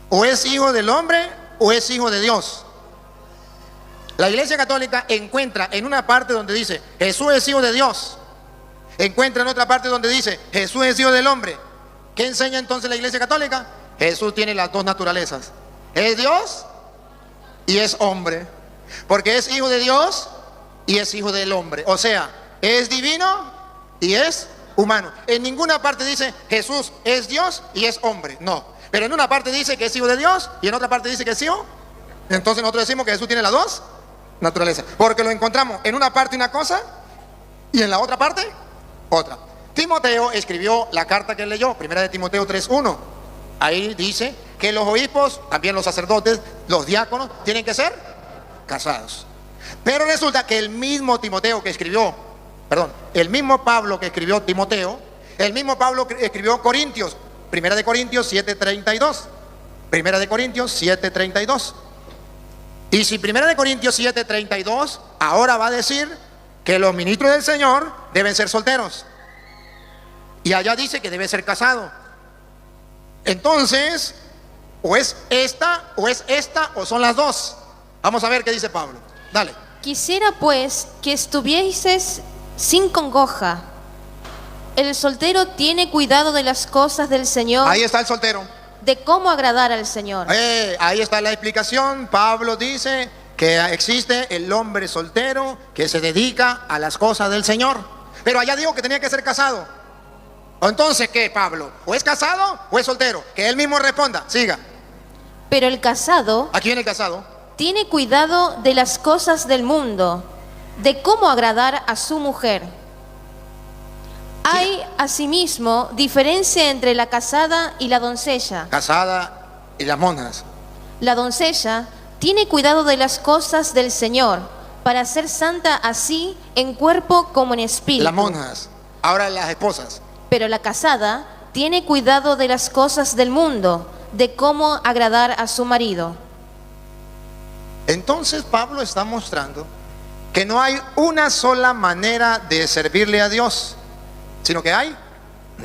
O es Hijo del Hombre o es Hijo de Dios. La Iglesia Católica encuentra en una parte donde dice Jesús es Hijo de Dios, encuentra en otra parte donde dice Jesús es Hijo del Hombre. ¿Qué enseña entonces la Iglesia Católica? Jesús tiene las dos naturalezas: es Dios y es hombre, porque es Hijo de Dios y es Hijo del Hombre. O sea, es divino y es humano. En ninguna parte dice Jesús es Dios y es hombre, no. Pero en una parte dice que es Hijo de Dios y en otra parte dice que es Hijo. Entonces nosotros decimos que Jesús tiene las dos naturalezas, porque lo encontramos en una parte una cosa y en la otra parte otra. Timoteo escribió la carta que él leyó, primera de Timoteo 3:1. Ahí dice que los obispos, también los sacerdotes, los diáconos, tienen que ser casados. Pero resulta que el mismo Pablo que escribió Timoteo, el mismo Pablo que escribió Corintios, primera de Corintios 7:32. Primera de Corintios 7:32. Y si 1 Corintios 7:32 ahora va a decir que los ministros del Señor deben ser solteros. Y allá dice que debe ser casado. Entonces, o es esta, o son las dos. Vamos a ver qué dice Pablo. Dale. Quisiera pues que estuvieseis sin congoja. El soltero tiene cuidado de las cosas del Señor, Ahí está el soltero. de cómo agradar al Señor. Ahí está la explicación. Pablo dice que existe el hombre soltero que se dedica a las cosas del Señor. Pero allá dijo que tenía que ser casado. Entonces, ¿qué, Pablo? ¿O es casado o es soltero? Que él mismo responda. Siga. Pero el casado Aquí viene el casado. tiene cuidado de las cosas del mundo, de cómo agradar a su mujer. Hay asimismo diferencia entre la casada y la doncella. Casada y las monjas. La doncella tiene cuidado de las cosas del Señor, para ser santa así en cuerpo como en espíritu. Las monjas. Ahora las esposas. Pero la casada tiene cuidado de las cosas del mundo, de cómo agradar a su marido. Entonces Pablo está mostrando que no hay una sola manera de servirle a Dios, sino que hay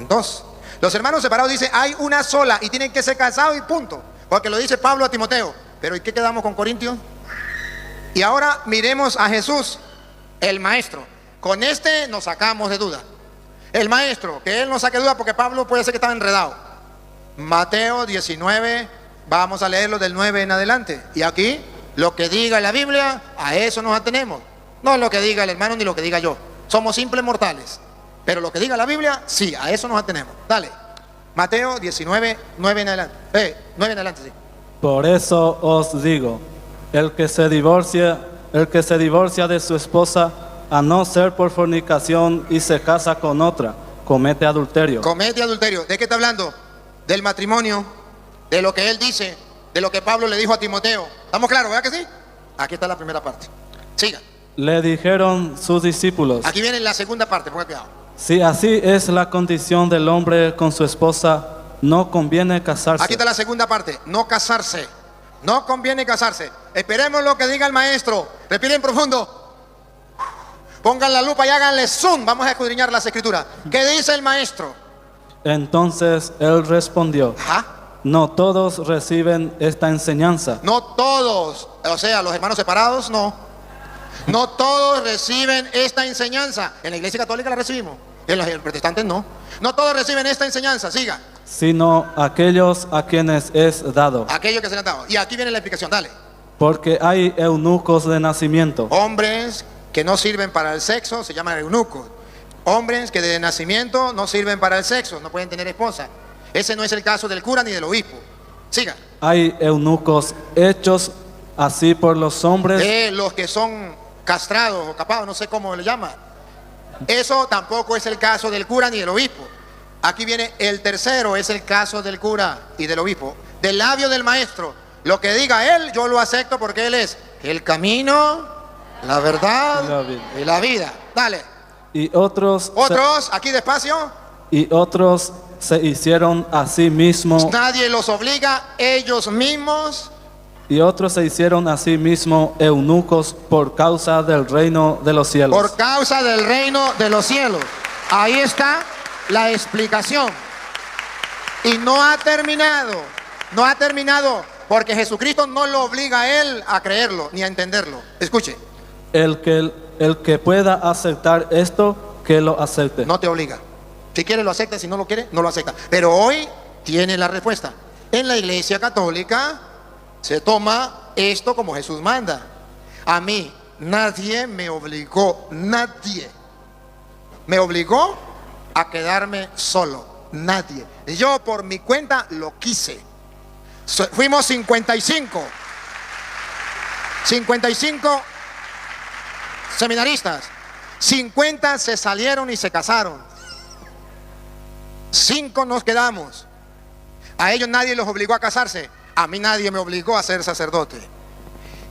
dos. Los hermanos separados dicen hay una sola y tienen que ser casados y punto, porque lo dice Pablo a Timoteo. Pero ¿y qué quedamos con Corintios? Y ahora miremos a Jesús, el maestro. Con este nos sacamos de duda. El maestro, que él no saque duda porque Pablo puede ser que estaba enredado. Mateo 19, vamos a leerlo del 9 en adelante. Y aquí, lo que diga la Biblia, a eso nos atenemos. No lo que diga el hermano ni lo que diga yo. Somos simples mortales. Pero lo que diga la Biblia, sí, a eso nos atenemos. Dale. Mateo 19, 9 en adelante. 9 en adelante, sí. Por eso os digo, el que se divorcia de su esposa, a no ser por fornicación, y se casa con otra, comete adulterio. Comete adulterio. ¿De qué está hablando? Del matrimonio, de lo que él dice, de lo que Pablo le dijo a Timoteo. ¿Estamos claros, verdad que sí? Aquí está la primera parte. Siga. Le dijeron sus discípulos: Aquí viene la segunda parte, ponga cuidado. si así es la condición del hombre con su esposa, no conviene casarse. Aquí está la segunda parte, no casarse. No conviene casarse. Esperemos lo que diga el maestro. Respiren profundo. Pongan la lupa y háganle zoom. Vamos a escudriñar las escrituras. ¿Qué dice el maestro? Entonces él respondió: Ajá. no todos reciben esta enseñanza. No todos, o sea, los hermanos separados, no. No todos reciben esta enseñanza. En la iglesia católica la recibimos. En los protestantes no. No todos reciben esta enseñanza. Siga. Sino aquellos a quienes es dado. Aquello que se le han dado. Y aquí viene la explicación. Dale. Porque hay eunucos de nacimiento, Hombres que no sirven para el sexo se llaman eunucos. Hombres que de nacimiento no sirven para el sexo, no pueden tener esposa. Ese no es el caso del cura ni del obispo. Siga. hay eunucos hechos así por los hombres, Los que son castrados o capados, no sé cómo le llaman. Eso tampoco es el caso del cura ni del obispo. Aquí viene el tercero, es el caso del cura y del obispo. Del labio del maestro, lo que diga él, yo lo acepto porque él es el camino, la verdad y la vida. Dale. y otros Aquí despacio. y otros se hicieron a sí mismos, Nadie los obliga, ellos mismos. y otros se hicieron a sí mismos eunucos por causa del reino de los cielos. Por causa del reino de los cielos. Ahí está la explicación. Y no ha terminado. No ha terminado. Porque Jesucristo no lo obliga a él a creerlo ni a entenderlo. Escuche. El que pueda aceptar esto, que lo acepte. No te obliga. Si quiere lo acepta, si no lo quiere, no lo acepta. Pero hoy tiene la respuesta. En la iglesia católica se toma esto como Jesús manda. A mí nadie me obligó, nadie me obligó a quedarme solo, nadie. Yo por mi cuenta lo quise. Fuimos 55 seminaristas. 50 se salieron y se casaron. 5 nos quedamos. A ellos nadie los obligó a casarse. A mí nadie me obligó a ser sacerdote.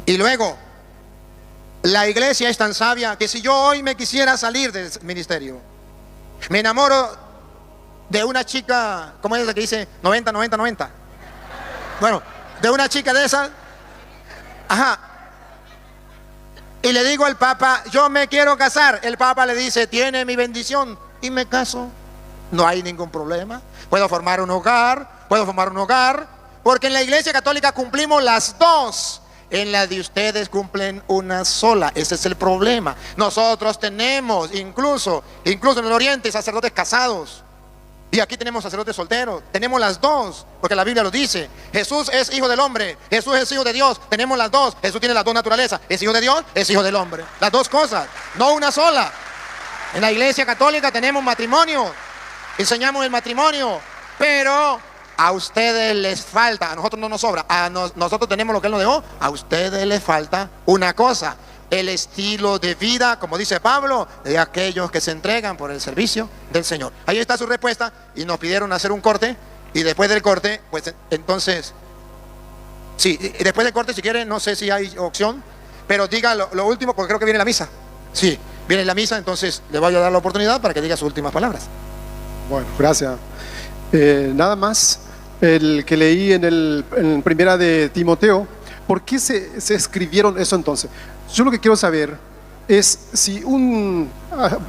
Y luego, la iglesia es tan sabia que si yo hoy me quisiera salir del ministerio, me enamoro de una chica, ¿cómo es la que dice? 90, 90, 90. Bueno, de una chica de esas. Ajá. y le digo al Papa, yo me quiero casar, el Papa le dice, tiene mi bendición, y me caso. No hay ningún problema. Puedo formar un hogar, porque en la Iglesia Católica cumplimos las dos. En la de ustedes cumplen una sola. Ese es el problema. Nosotros tenemos, incluso en el Oriente, sacerdotes casados. Y aquí tenemos sacerdotes solteros. Tenemos las dos, porque la Biblia lo dice. Jesús es hijo del hombre, Jesús es hijo de Dios. Tenemos las dos. Jesús tiene las dos naturalezas. Es hijo de Dios, es hijo del hombre. Las dos cosas, no una sola. En la Iglesia Católica tenemos matrimonio, enseñamos el matrimonio, pero a ustedes les falta, a nosotros no nos sobra, nosotros tenemos lo que Él nos dejó, a ustedes les falta una cosa, el estilo de vida, como dice Pablo, de aquellos que se entregan por el servicio del Señor. Ahí está su respuesta, y nos pidieron hacer un corte, y después del corte, pues entonces, sí, después del corte, si quieren, no sé si hay opción, pero diga lo último, porque creo que viene la misa. Sí, viene la misa, entonces le voy a dar la oportunidad para que diga sus últimas palabras. Bueno, gracias. Nada más, el que leí en primera de Timoteo, ¿por qué se escribieron eso entonces? Yo lo que quiero saber es si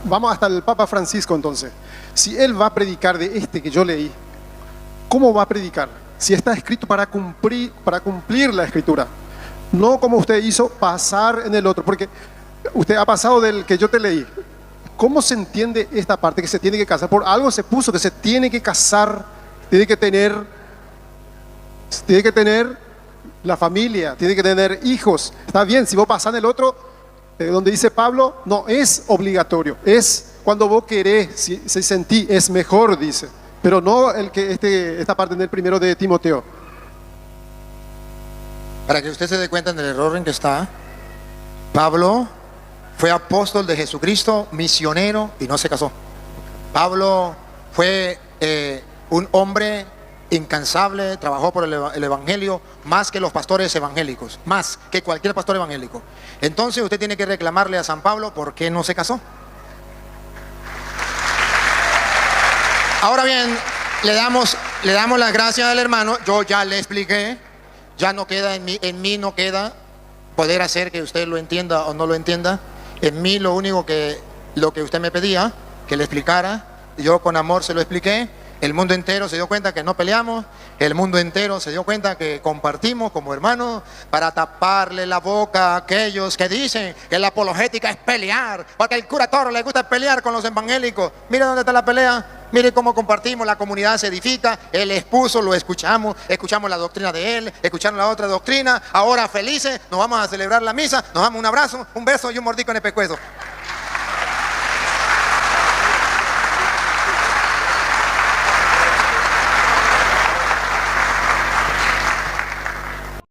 vamos hasta el Papa Francisco entonces, si él va a predicar de este que yo leí, ¿cómo va a predicar? Si está escrito para cumplir la escritura, no como usted hizo pasar en el otro, porque usted ha pasado del que yo te leí. ¿Cómo se entiende esta parte que se tiene que casar? Por algo se puso que se tiene que casar, tiene que tener la familia, tiene que tener hijos. Está bien, si vos pasás en el otro, donde dice Pablo, no es obligatorio, es cuando vos querés, si sentí, es mejor, dice. Pero no esta parte en el primero de Timoteo. Para que usted se dé cuenta del error en que está, Pablo fue apóstol de Jesucristo, misionero, y no se casó. Pablo fue un hombre incansable, trabajó por el evangelio más que los pastores evangélicos, más que cualquier pastor evangélico. Entonces usted tiene que reclamarle a San Pablo por qué no se casó. Ahora bien, le damos las gracias al hermano. Yo ya le expliqué, ya no queda en mí no queda poder hacer que usted lo entienda o no lo entienda. En mí lo que usted me pedía, que le explicara, yo con amor se lo expliqué. El mundo entero se dio cuenta que no peleamos, el mundo entero se dio cuenta que compartimos como hermanos, para taparle la boca a aquellos que dicen que la apologética es pelear, porque al cura Toro le gusta pelear con los evangélicos. Mire dónde está la pelea. Mire cómo compartimos, la comunidad se edifica, él expuso, lo escuchamos la doctrina de él, escuchamos la otra doctrina, ahora felices, nos vamos a celebrar la misa, nos damos un abrazo, un beso y un mordisco en el pescuezo.